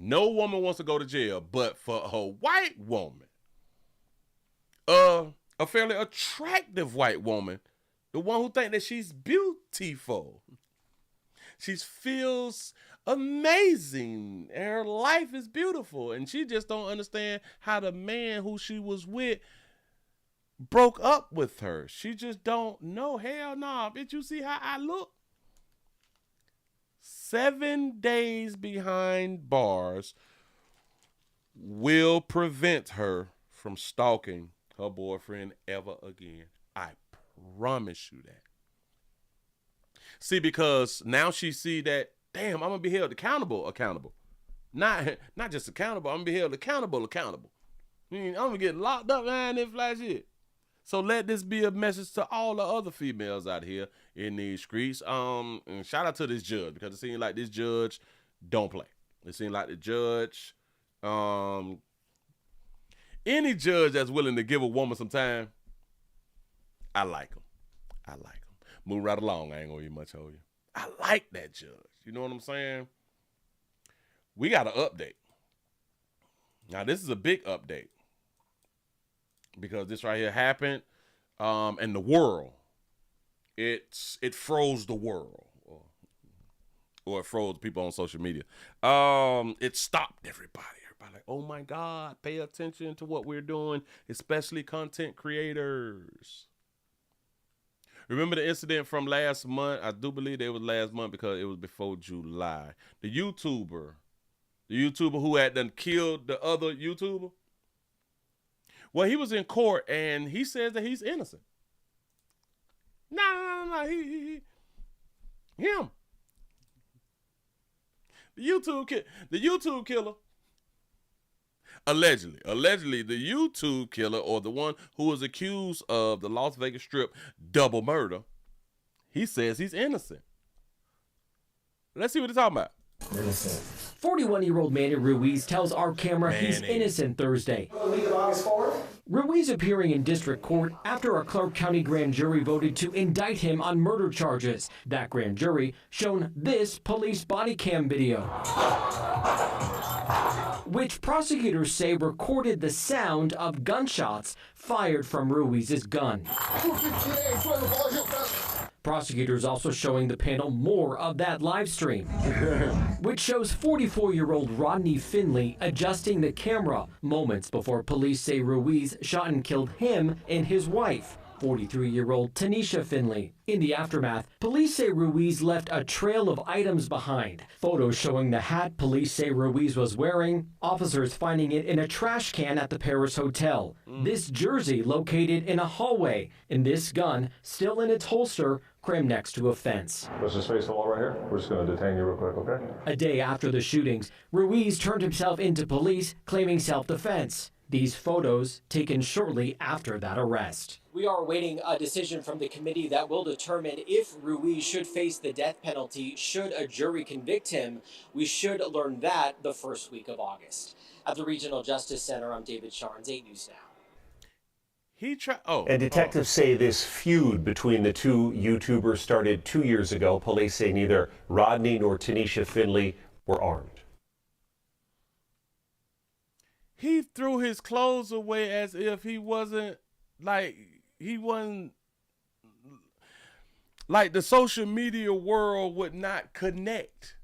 No woman wants to go to jail, but for a white woman, a fairly attractive white woman, the one who thinks that she's beautiful, she feels amazing, and her life is beautiful, and she just don't understand how the man who she was with broke up with her. She just don't know. Hell nah, bitch, you see how I look? 7 days behind bars will prevent her from stalking her boyfriend ever again. I promise you that. See, because now she see that, damn, I'm gonna be held accountable. Not just accountable, I'm gonna be held accountable. I mean, I'm gonna get locked up behind this flash shit. So let this be a message to all the other females out here in these streets. And shout out to this judge, because it seems like this judge don't play. It seems like the judge, any judge that's willing to give a woman some time, I like him. Move right along. I ain't gonna even much hold you. I like that judge. You know what I'm saying? We got an update. Now, this is a big update, because this right here happened, and the world, it froze the world, or it froze people on social media. It stopped everybody. Everybody like, oh my God, pay attention to what we're doing, especially content creators. Remember the incident from last month? I do believe it was last month because it was before July. The YouTuber who had done killed the other YouTuber. Well, he was in court and he says that he's innocent. No, him. The YouTube killer. Allegedly, the YouTube killer, or the one who was accused of the Las Vegas Strip double murder, he says he's innocent. Let's see what he's talking about. 41-year-old Manny Ruiz tells our camera he's innocent Thursday. Ruiz appearing in district court after a Clark County grand jury voted to indict him on murder charges. That grand jury shown this police body cam video, which prosecutors say recorded the sound of gunshots fired from Ruiz's gun. Prosecutors also showing the panel more of that live stream, which shows 44-year-old Rodney Finley adjusting the camera moments before police say Ruiz shot and killed him and his wife, 43-year-old Tanisha Finley. In the aftermath, police say Ruiz left a trail of items behind. Photos showing the hat police say Ruiz was wearing, officers finding it in a trash can at the Paris Hotel. This jersey located in a hallway, and this gun still in its holster, crammed next to a fence. Let's just face the wall right here. We're just going to detain you real quick, okay? A day after the shootings, Ruiz turned himself into police, claiming self-defense. These photos taken shortly after that arrest. We are awaiting a decision from the committee that will determine if Ruiz should face the death penalty should a jury convict him. We should learn that the first week of August. At the Regional Justice Center, I'm David Sharns, 8 News Now. And detectives say this feud between the two YouTubers started 2 years ago. Police say neither Rodney nor Tanisha Finley were armed. He threw his clothes away as if he wasn't like the social media world would not connect,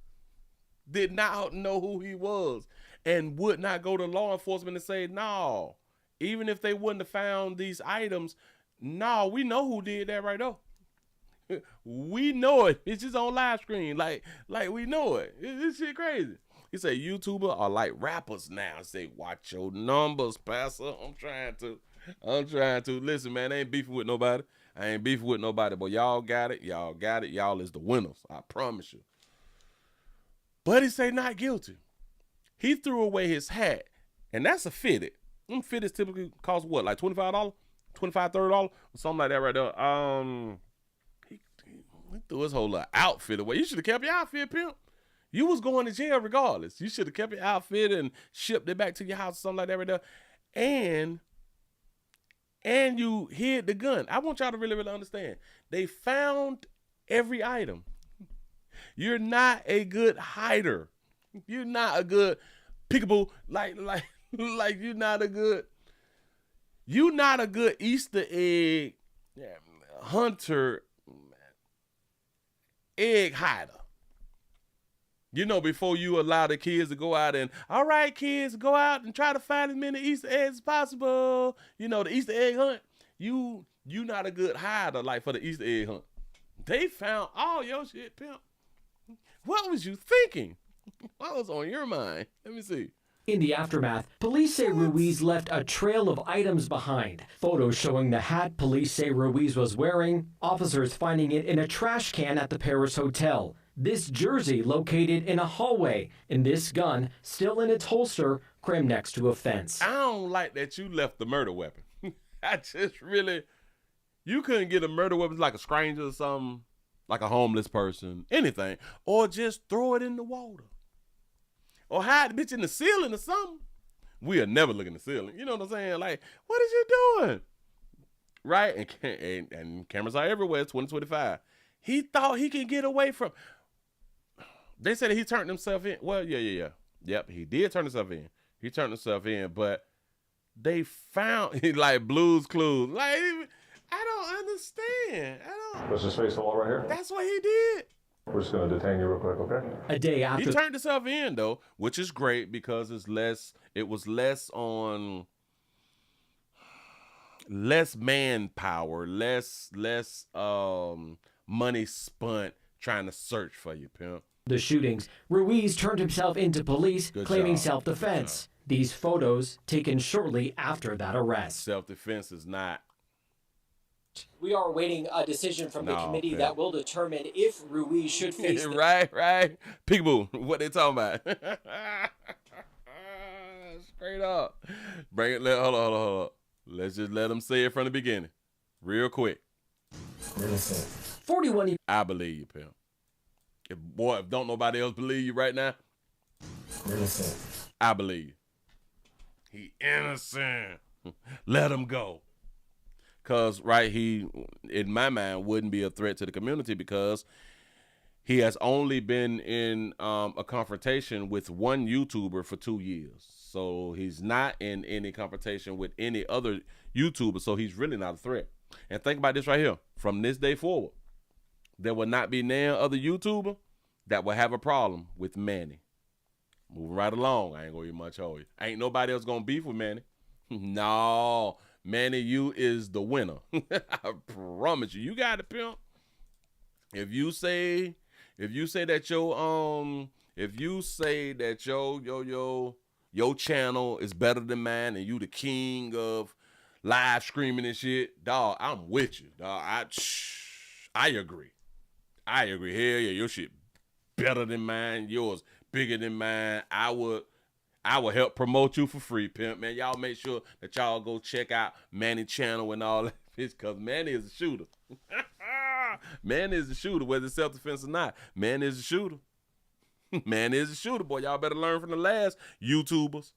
did not know who he was, and would not go to law enforcement and say, no, even if they wouldn't have found these items, no, we know who did that right now. We know it. It's just on live screen. Like we know it. This shit crazy. He said YouTubers are like rappers now. Say, watch your numbers, Pastor. I'm trying to. Listen, man, I ain't beefing with nobody. But y'all got it. Y'all is the winners. I promise you. But he say not guilty. He threw away his hat, and that's a fitted. Them fitteds typically cost what, like $25, $25, $30, or something like that right there. He threw his whole little outfit away. You should have kept your outfit, pimp. You was going to jail regardless. You should have kept your outfit and shipped it back to your house or something like that right there. And you hid the gun. I want y'all to really, really understand. They found every item. You're not a good hider. You're not a good peekaboo. Like you're not a good Easter egg hunter, egg hider. You know, before you allow the kids to go out and, all right, kids, go out and try to find as many Easter eggs as possible. You know, the Easter egg hunt. You not a good hider like for the Easter egg hunt. They found all your shit, pimp. What was you thinking? What was on your mind? Let me see. In the aftermath, police say Ruiz left a trail of items behind. Photos showing the hat police say Ruiz was wearing, officers finding it in a trash can at the Paris Hotel. This jersey located in a hallway, and this gun still in its holster, crammed next to a fence. I don't like that you left the murder weapon. You couldn't get a murder weapon like a stranger or something, like a homeless person, anything, or just throw it in the water. Or hide the bitch in the ceiling or something. We'll never look in the ceiling. You know what I'm saying? Like, what is you doing? Right? And cameras are everywhere. It's 2025. He thought he could get away from... They said he turned himself in. Well, yeah. Yep, he did turn himself in. But they found, like, Blue's Clues. Like, I don't understand. Let's just face the wall right here. That's what he did. We're just going to detain you real quick, okay? A day after. He turned himself in, though, which is great because it was less manpower, less money spent trying to search for you, pimp. The shootings, Ruiz turned himself into police, claiming self-defense. These photos taken shortly after that arrest. Self-defense is not. We are awaiting a decision from the committee that will determine if Ruiz should face right. Peekaboo, what they talking about? Straight up. Bring it. Hold on. Let's just let them say it from the beginning. Real quick. 41. I believe you, pimp. If don't nobody else believe you right now, I believe you. He innocent. Let him go. Because, right, he, in my mind, wouldn't be a threat to the community because he has only been in a confrontation with one YouTuber for 2 years. So he's not in any confrontation with any other YouTuber, so he's really not a threat. And think about this right here. From this day forward, there will not be no other YouTuber that will have a problem with Manny. Moving right along. I ain't going to much hold you. Ain't nobody else going to beef with Manny. No. Manny, you is the winner. I promise you. You got it, pimp. If you say that your channel is better than mine and you the king of live streaming and shit, dog, I'm with you, dog. I agree. Hell yeah, your shit better than mine. Yours bigger than mine. I would help promote you for free, pimp, man. Y'all make sure that y'all go check out Manny's channel and all that, because Manny is a shooter. Manny is a shooter, whether it's self-defense or not. Manny is a shooter. Manny is a shooter, boy. Y'all better learn from the last YouTubers.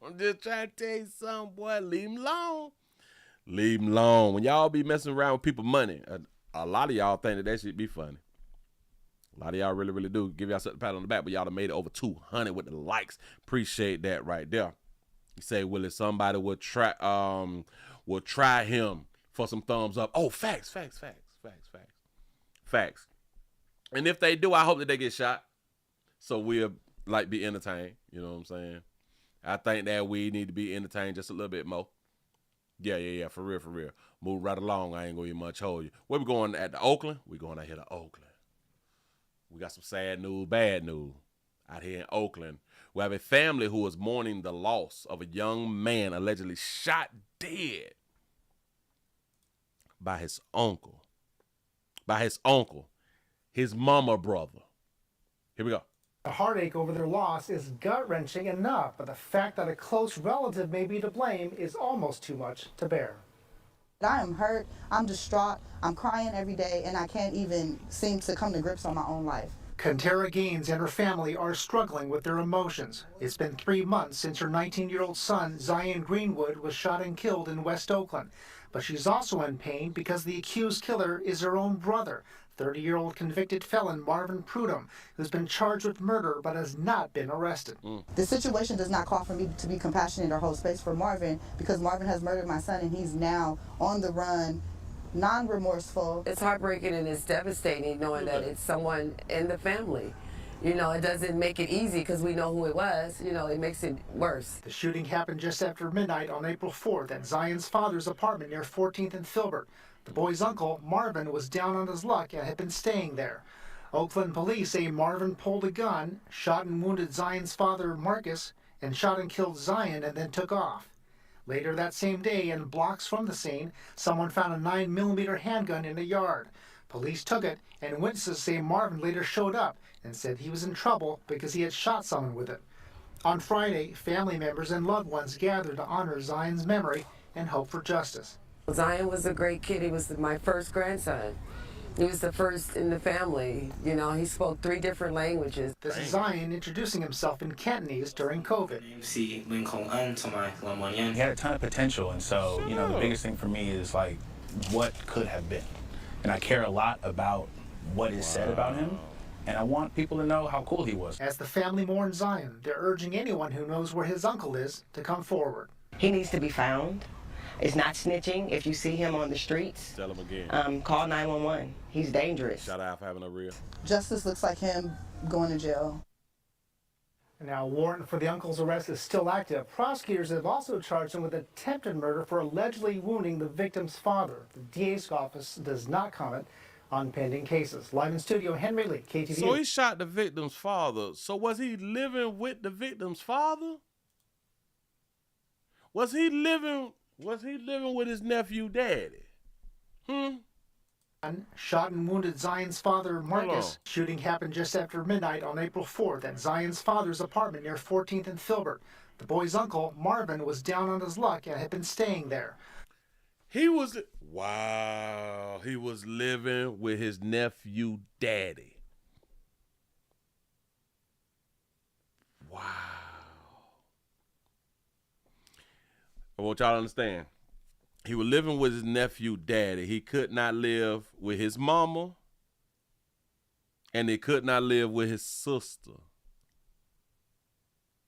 I'm just trying to tell you something, boy. Leave him alone. Leave them alone. When y'all be messing around with people's money, a lot of y'all think that shit be funny. A lot of y'all really, really do. Give y'all a pat on the back, but y'all done made it over 200 with the likes. Appreciate that right there. You say, Willie, somebody will try him for some thumbs up. Oh, facts. And if they do, I hope that they get shot. So we'll like be entertained. You know what I'm saying? I think that we need to be entertained just a little bit more. Yeah. For real. Move right along. I ain't gonna even much hold you. Where we going at the Oakland? We going out here to Oakland. We got some sad news, bad news out here in Oakland. We have a family who is mourning the loss of a young man allegedly shot dead by his uncle. His mama brother. Here we go. The heartache over their loss is gut-wrenching enough, but the fact that a close relative may be to blame is almost too much to bear. I am hurt, I'm distraught, I'm crying every day, and I can't even seem to come to grips on my own life. Kantara Gaines and her family are struggling with their emotions. It's been 3 months since her 19-year-old son, Zion Greenwood, was shot and killed in West Oakland. But she's also in pain because the accused killer is her own brother, 30-year-old convicted felon Marvin Prudhomme, who's been charged with murder but has not been arrested. The situation does not call for me to be compassionate or hold space for Marvin, because Marvin has murdered my son and he's now on the run, non-remorseful. It's heartbreaking and it's devastating knowing that it's someone in the family. You know, it doesn't make it easy because we know who it was. You know, it makes it worse. The shooting happened just after midnight on April 4th at Zion's father's apartment near 14th and Filbert. The boy's uncle, Marvin, was down on his luck and had been staying there. Oakland police say Marvin pulled a gun, shot and wounded Zion's father, Marcus, and shot and killed Zion and then took off. Later that same day, and blocks from the scene, someone found a 9mm handgun in a yard. Police took it, and witnesses say Marvin later showed up and said he was in trouble because he had shot someone with it. On Friday, family members and loved ones gathered to honor Zion's memory and hope for justice. Zion was a great kid. He was my first grandson. He was the first in the family. You know, he spoke 3 different languages. This is Zion introducing himself in Cantonese during COVID. He had a ton of potential, and so, you know, the biggest thing for me is, like, what could have been. And I care a lot about what is said about him, and I want people to know how cool he was. As the family mourns Zion, they're urging anyone who knows where his uncle is to come forward. He needs to be found. It's not snitching. If you see him on the streets, tell him again. Call 911. He's dangerous. Shout out for having a real. Justice looks like him going to jail. Now, a warrant for the uncle's arrest is still active. Prosecutors have also charged him with attempted murder for allegedly wounding the victim's father. The DA's office does not comment on pending cases. Live in studio, Henry Lee, KTVU. So he shot the victim's father. So was he living with the victim's father? Was he living with his nephew daddy? Shot and wounded Zion's father, Marcus. Shooting happened just after midnight on April 4th at Zion's father's apartment near 14th and Filbert. The boy's uncle, Marvin, was down on his luck and had been staying there. He was living with his nephew daddy. Wow. I want y'all to understand. He was living with his nephew daddy. He could not live with his mama, and he could not live with his sister.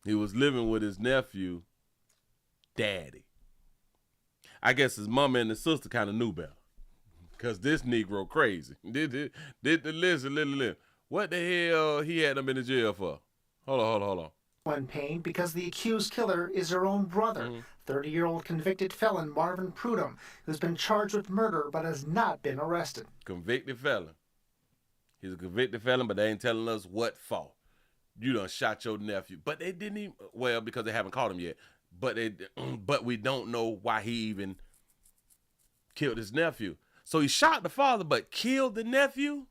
He was living with his nephew daddy. I guess his mama and his sister kind of knew better, because this Negro crazy. Listen. What the hell he had them in the jail for? Hold on. In pain because the accused killer is her own brother, 30-year-old convicted felon Marvin Prudhomme, who's been charged with murder but has not been arrested. Convicted felon. He's a convicted felon, but they ain't telling us what for. You done shot your nephew. But they didn't even, well, because they haven't caught him yet. But we don't know why he even killed his nephew. So he shot the father but killed the nephew?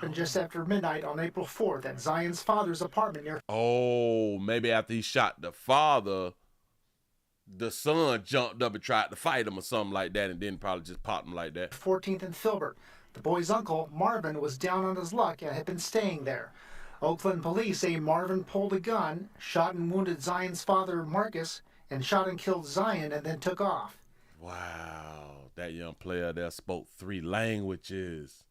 And just after midnight on April 4th at Zion's father's apartment near... Oh, maybe after he shot the father, the son jumped up and tried to fight him or something like that, and then probably just popped him like that. 14th and Filbert. The boy's uncle, Marvin, was down on his luck and had been staying there. Oakland police say Marvin pulled a gun, shot and wounded Zion's father, Marcus, and shot and killed Zion and then took off. Wow, that young player there spoke 3 languages.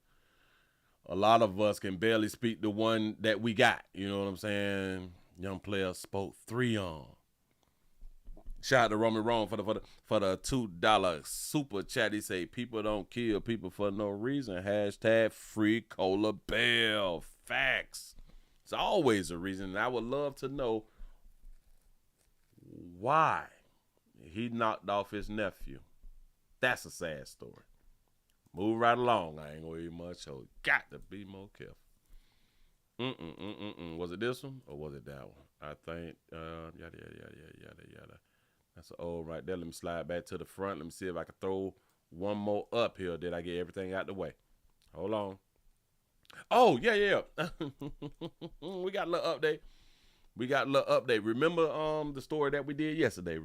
A lot of us can barely speak the one that we got. You know what I'm saying? Young player spoke 3 on. Shout out to Roman Rome for the $2 super chat. He say people don't kill people for no reason. Hashtag free Cola Bell. Facts. It's always a reason. And I would love to know why he knocked off his nephew. That's a sad story. Move right along. I ain't gonna eat much, so got to be more careful. Was it this one or was it that one? I think yada. That's an old right there. Let me slide back to the front. Let me see if I can throw one more up here. Did I get everything out the way? Hold on. Oh, yeah. We got a little update. Remember the story that we did yesterday?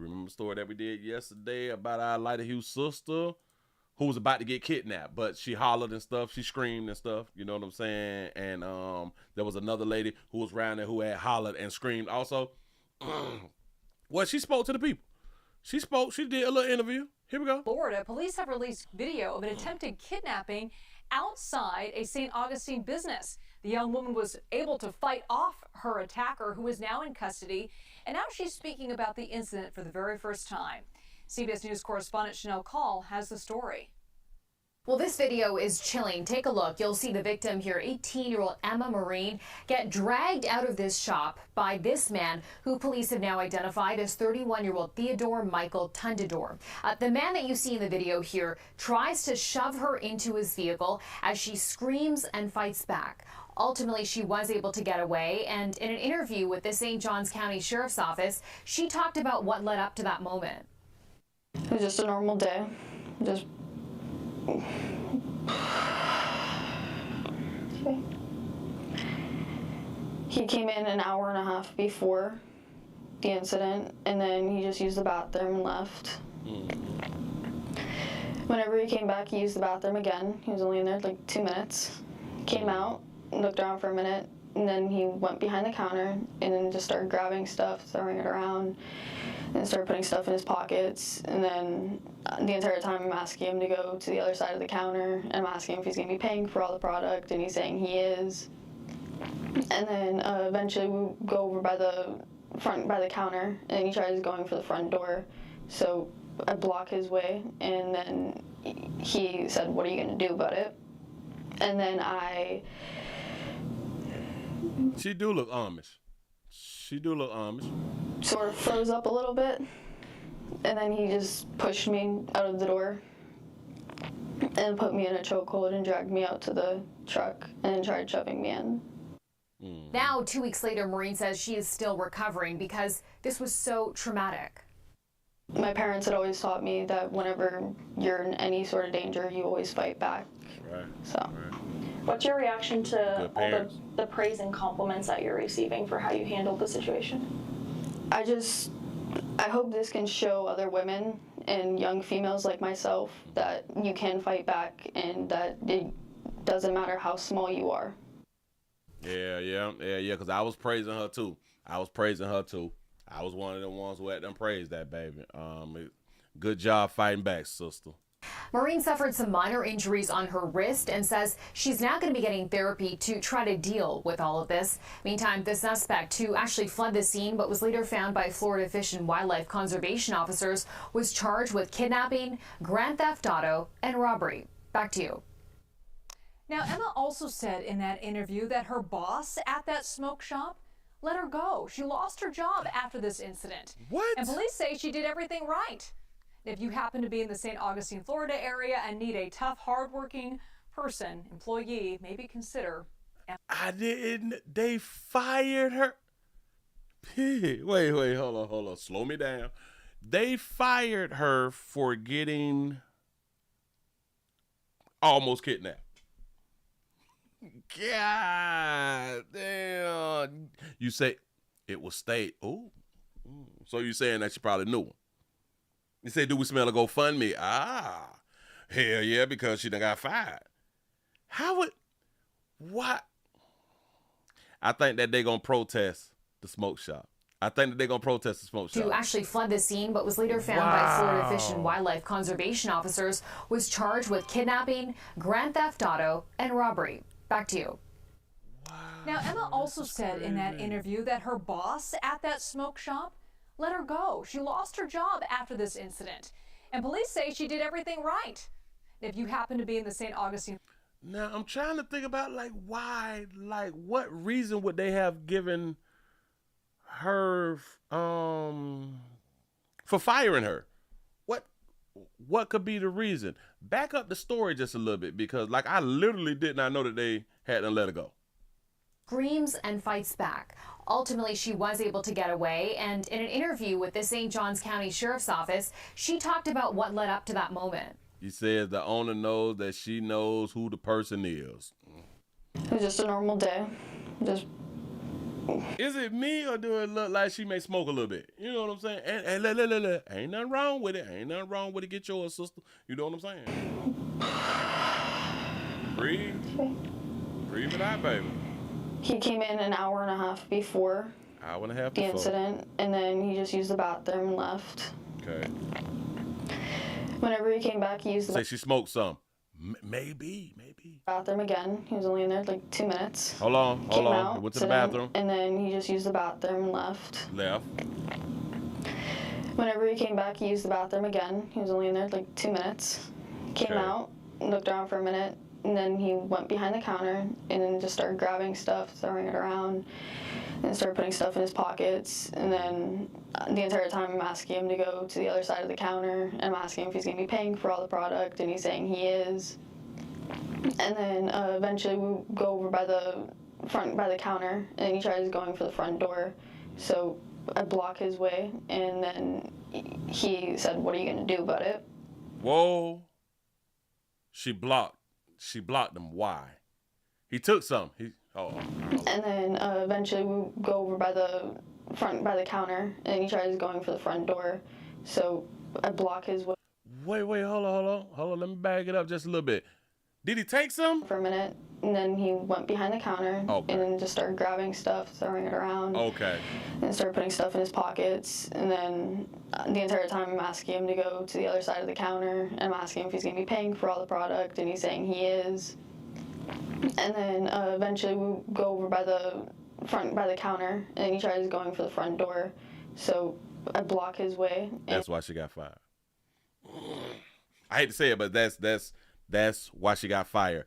About our Lighter Hugh sister who was about to get kidnapped, but she hollered and stuff. She screamed and stuff. You know what I'm saying? And there was another lady who was around there who had hollered and screamed also. Well, she spoke to the people. She did a little interview. Here we go. Florida, police have released video of an attempted kidnapping outside a St. Augustine business. The young woman was able to fight off her attacker, who is now in custody, and now she's speaking about the incident for the very first time. CBS News correspondent Chanel Call has the story. Well, this video is chilling. Take a look. You'll see the victim here, 18-year-old Emma Marine, get dragged out of this shop by this man, who police have now identified as 31-year-old Theodore Michael Tundador. The man that you see in the video here tries to shove her into his vehicle as she screams and fights back. Ultimately, she was able to get away, and in an interview with the St. Johns County Sheriff's Office, she talked about what led up to that moment. It was just a normal day. Okay. He came in an hour and a half before the incident, and then he just used the bathroom and left. Whenever he came back, he used the bathroom again. He was only in there like 2 minutes. Came out, looked around for a minute, and then he went behind the counter and then just started grabbing stuff, throwing it around, and started putting stuff in his pockets. And then the entire time I'm asking him to go to the other side of the counter, and I'm asking him if he's going to be paying for all the product, and he's saying he is. And then eventually we go over by the counter, and he tries going for the front door. So I block his way, and then he said, "What are you going to do about it?" And then She do look Amish. Sort of froze up a little bit, and then he just pushed me out of the door and put me in a chokehold and dragged me out to the truck and then tried shoving me in. Now, 2 weeks later, Maureen says she is still recovering because this was so traumatic. My parents had always taught me that whenever you're in any sort of danger, you always fight back. Right. So. What's your reaction to all the praise and compliments that you're receiving for how you handled the situation? I hope this can show other women and young females like myself that you can fight back and that it doesn't matter how small you are. Yeah, because I was praising her too. I was one of the ones who had them praise that baby. Good job fighting back, sister. Maureen suffered some minor injuries on her wrist and says she's now going to be getting therapy to try to deal with all of this. Meantime, the suspect, who actually fled the scene but was later found by Florida Fish and Wildlife Conservation officers, was charged with kidnapping, grand theft auto, and robbery. Back to you. Now, Emma also said in that interview that her boss at that smoke shop let her go. She lost her job after this incident. What? And police say she did everything right. If you happen to be in the St. Augustine, Florida area and need a tough, hardworking employee, maybe consider. They fired her. Wait, hold on. Slow me down. They fired her for getting almost kidnapped. God damn. You say it was state. Ooh. So you saying that she probably knew him. You say, do we smell a GoFundMe? Hell yeah, because she done got fired. What? I think that they gonna protest the smoke shop. I think that they're going to protest the smoke shop. Who actually fled the scene but was later found by Florida Fish and Wildlife Conservation officers, was charged with kidnapping, grand theft auto, and robbery. Back to you. Now, Emma also said in that interview that her boss at that smoke shop let her go. She lost her job after this incident. And police say she did everything right. If you happen to be in the St. Augustine... Now, I'm trying to think about, like, why, like, what reason would they have given her for firing her? What could be the reason? Back up the story just a little bit, because, like, I literally did not know that they had to let her go. Screams and fights back. Ultimately, she was able to get away, and in an interview with the St. Johns County Sheriff's Office, she talked about what led up to that moment. He says the owner knows that she knows who the person is. It was just a normal day. Is it me, or do it look like she may smoke a little bit? You know what I'm saying? And look. Ain't nothing wrong with it. Ain't nothing wrong with it. Get yours, sister. You know what I'm saying? Breathe. Breathe it out, baby. He came in an hour and a half before the incident, and then he just used the bathroom and left. Okay. Whenever he came back, he used the Say she smoked some. Maybe. bathroom again. He was only in there like 2 minutes. Hold on. Out, He went to the bathroom. And then he just used the bathroom and left. Whenever he came back, he used the bathroom again. He was only in there like 2 minutes. Came out, looked around for a minute, and then he went behind the counter and then just started grabbing stuff, throwing it around, and started putting stuff in his pockets. And then the entire time I'm asking him to go to the other side of the counter, and I'm asking him if he's going to be paying for all the product, and he's saying he is. And then eventually we go over by the counter, and he tries going for the front door. So I block his way, and then he said, "What are you going to do about it?" Whoa. She blocked him. Why? He took some. And then eventually we go over by the counter, and he tries going for the front door. So I block his way. Wait, hold on. Let me back it up just a little bit. Did he take some? For a minute, and then he went behind the counter, and then just started grabbing stuff, throwing it around. Okay. And started putting stuff in his pockets, and then the entire time I'm asking him to go to the other side of the counter, and I'm asking him if he's going to be paying for all the product, and he's saying he is. And then eventually we go over by the counter, and he tries going for the front door. So I block his way. That's why she got fired. I hate to say it, but that's why she got fired.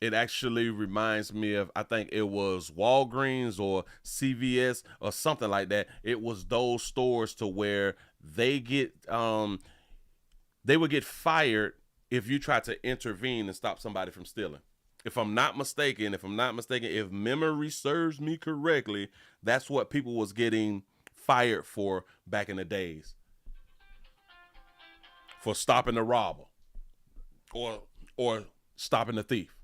It actually reminds me of, I think it was Walgreens or CVS or something like that. It was those stores to where they would get fired if you try to intervene and stop somebody from stealing. If I'm not mistaken, if memory serves me correctly, that's what people was getting fired for back in the days. For stopping the robber or stopping the thief.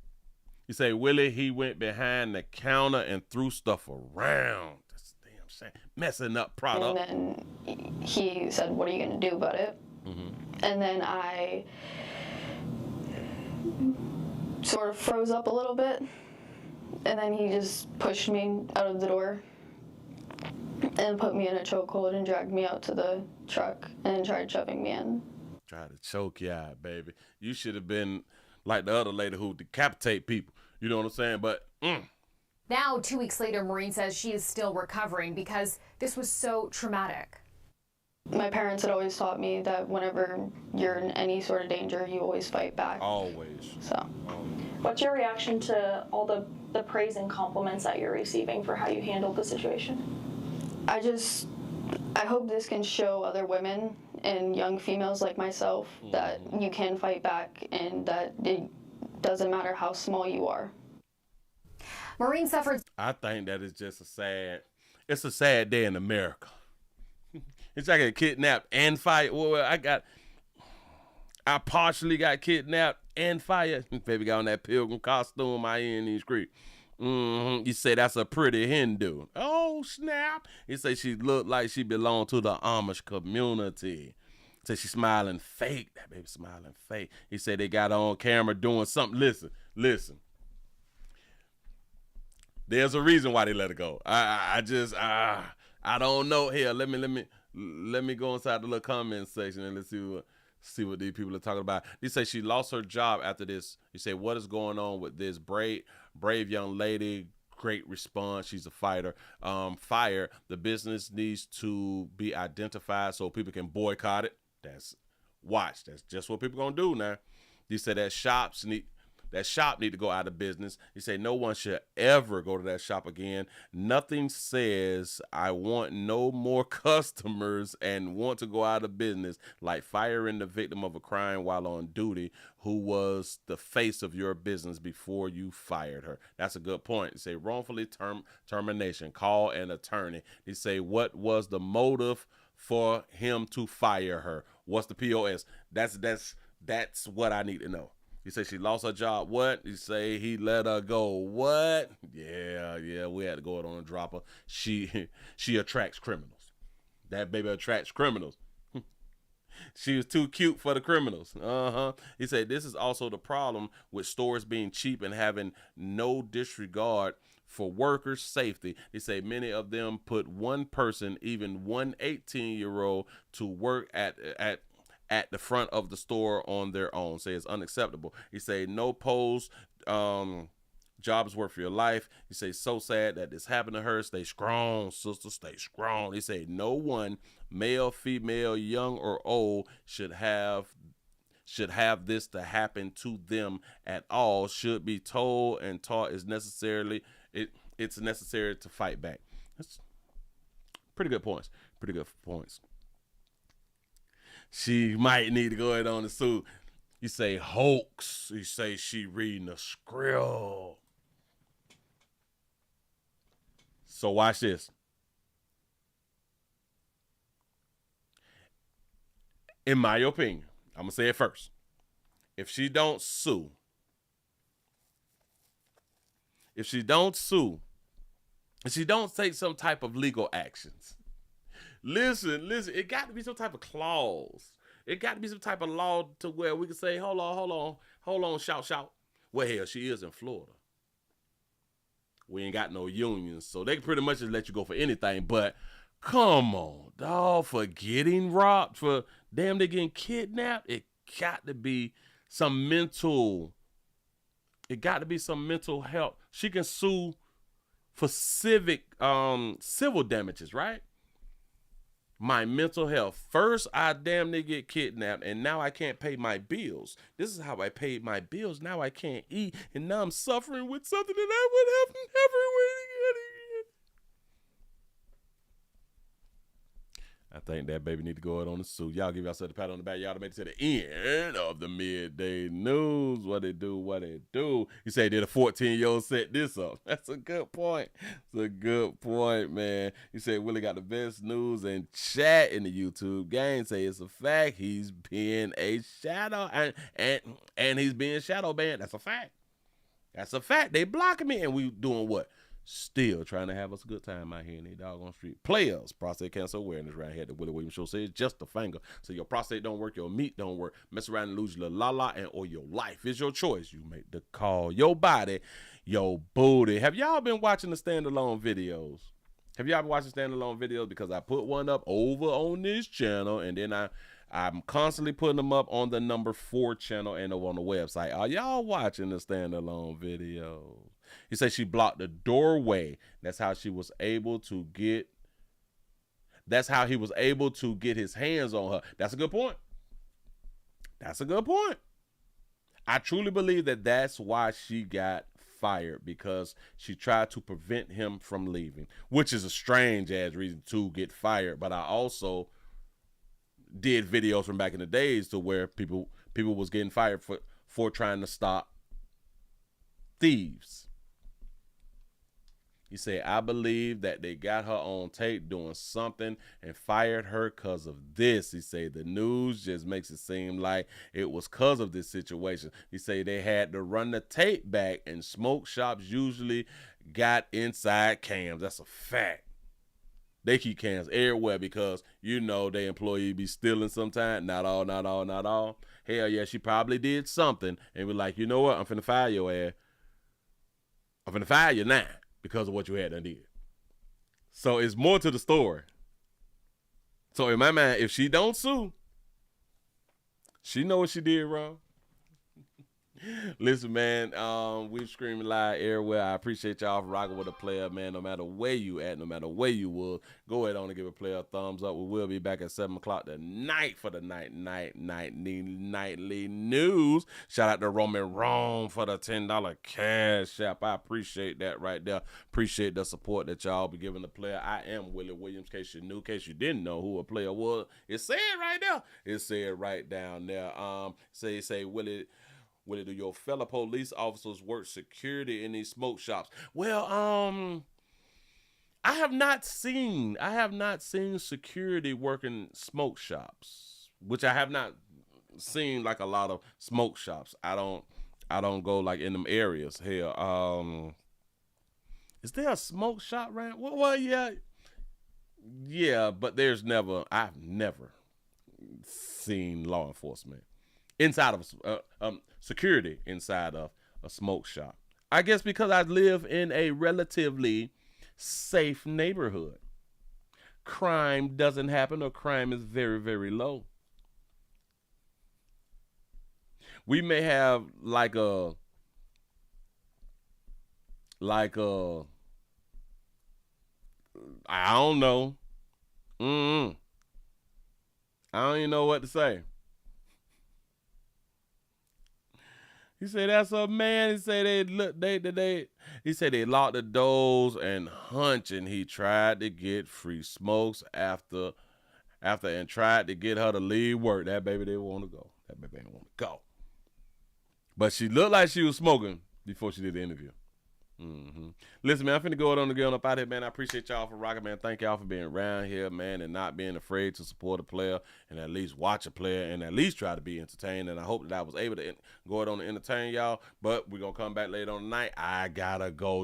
You say, Willie, he went behind the counter and through stuff around. That's the damn shame. Messing up product. And then he said, "What are you going to do about it?" And then I sort of froze up a little bit, and then he just pushed me out of the door and put me in a chokehold and dragged me out to the truck and tried shoving me in. Try to choke you out, baby. You should have been like the other lady who decapitate people. You know what I'm saying? But Now, 2 weeks later, Maureen says she is still recovering because this was so traumatic. My parents had always taught me that whenever you're in any sort of danger, you always fight back. Always. So. What's your reaction to all the praise and compliments that you're receiving for how you handled the situation? I hope this can show other women and young females like myself that you can fight back and that it doesn't matter how small you are. Maureen suffered. I think that is just it's a sad day in America. It's like a kidnapped and fired. Well, I partially got kidnapped and fired. Baby got on that pilgrim costume, I in these creek. You say that's a pretty Hindu. Oh, snap. He say she looked like she belonged to the Amish community. Say she smiling fake. That baby smiling fake. He said they got her on camera doing something. Listen. There's a reason why they let her go. I don't know. Here, let me go inside the little comment section and let's see what these people are talking about. They say she lost her job after this. You say, what is going on with this brave young lady? Great response. She's a fighter. Fired. The business needs to be identified so people can boycott it. That's just what people gonna do now. They say that shop need to go out of business. He say no one should ever go to that shop again. Nothing says I want no more customers and want to go out of business like firing the victim of a crime while on duty who was the face of your business before you fired her. That's a good point. He say wrongfully termination. Call an attorney. He say what was the motive for him to fire her? What's the POS? That's what I need to know. He said she lost her job. What? He say he let her go. What? Yeah, we had to go out on a dropper. She attracts criminals. That baby attracts criminals. She was too cute for the criminals. He said this is also the problem with stores being cheap and having no disregard for workers' safety. He said many of them put one person, even one 18-year-old, to work at the front of the store on their own. Say it's unacceptable. He say no pose job is worth your life. He say so sad that this happened to her. Stay strong, sister, stay strong. He say no one, male, female, young or old, should have this to happen to them at all. Should be told and taught is necessarily it's necessary to fight back. That's pretty good points. She might need to go ahead on the suit. You say hoax. You say she reading a script. So watch this. In my opinion, I'm going to say it first. If she don't sue, if she don't take some type of legal actions, listen, it got to be some type of clause. It got to be some type of law to where we can say, hold on, shout. Well, hell, she is in Florida. We ain't got no unions, so they can pretty much just let you go for anything. But come on, dog, for getting robbed, for damn they getting kidnapped, it got to be some mental help. She can sue for civil damages, right? My mental health. First, I damn near get kidnapped, and now I can't pay my bills. This is how I paid my bills. Now I can't eat, and now I'm suffering with something that I would have never waited. I think that baby need to go out on the suit. Y'all give yourself a pat on the back. Y'all made it to the end of the midday news. What they do. You say did a 14-year-old set this up? That's a good point. It's a good point, man. You say Willie got the best news and chat in the YouTube game. Say it's a fact. He's being a shadow and he's being shadow banned. That's a fact. That's a fact. They blocking me and we doing what? Still trying to have us a good time out here in the doggone street. Players, prostate cancer awareness right here. The Willie Williams Show says just a finger. So your prostate don't work, your meat don't work. Mess around and lose your la-la and or your life is your choice. You make the call. Your body, your booty. Have y'all been watching the standalone videos? Because I put one up over on this channel and then I'm constantly putting them up on the number 4 channel and over on the website. Are y'all watching the standalone videos? He said she blocked the doorway. That's how he was able to get his hands on her. That's a good point. I truly believe that that's why she got fired, because she tried to prevent him from leaving, which is a strange ass reason to get fired. But I also did videos from back in the days to where people was getting fired for trying to stop thieves. He said, I believe that they got her on tape doing something and fired her because of this. He said the news just makes it seem like it was because of this situation. He said they had to run the tape back and smoke shops usually got inside cams. That's a fact. They keep cams everywhere because, you know, their employee be stealing sometimes. Not all. Hell yeah, she probably did something and was like, you know what? I'm finna fire your ass. I'm finna fire you now because of what you had done did. So it's more to the story. So in my mind, if she don't sue, she know what she did wrong. Listen, man, we screaming live everywhere. I appreciate y'all for rocking with a player, man. No matter where you at, no matter where you will, go ahead on and give a player a thumbs up. We will be back at 7 o'clock tonight for the nightly news. Shout out to Roman Rome for the $10 cash app. I appreciate that right there. Appreciate the support that y'all be giving the player. I am Willie Williams. In case you knew, in case you didn't know who a player was, it said right there. It said right down there. Say Willie, do your fellow police officers work security in these smoke shops? Well, I have not seen security working smoke shops, which I have not seen like a lot of smoke shops. I don't go like in them areas here. Is there a smoke shop around? Well, yeah, but I've never seen law enforcement inside of security inside of a smoke shop. I guess because I live in a relatively safe neighborhood. Crime doesn't happen, or crime is very, very low. We may have like a I don't know. I don't even know what to say. He said, that's a man. He said he said they locked the doors and hunching. He tried to get free smokes after and tried to get her to leave work. That baby didn't want to go. But she looked like she was smoking before she did the interview. Listen, man, I'm finna go on the girl up out here, man. I appreciate y'all for rocking, man. Thank y'all for being around here, man, and not being afraid to support a player and at least watch a player and at least try to be entertained. And I hope that I was able to go on and entertain y'all. But we're gonna come back later on tonight. I gotta go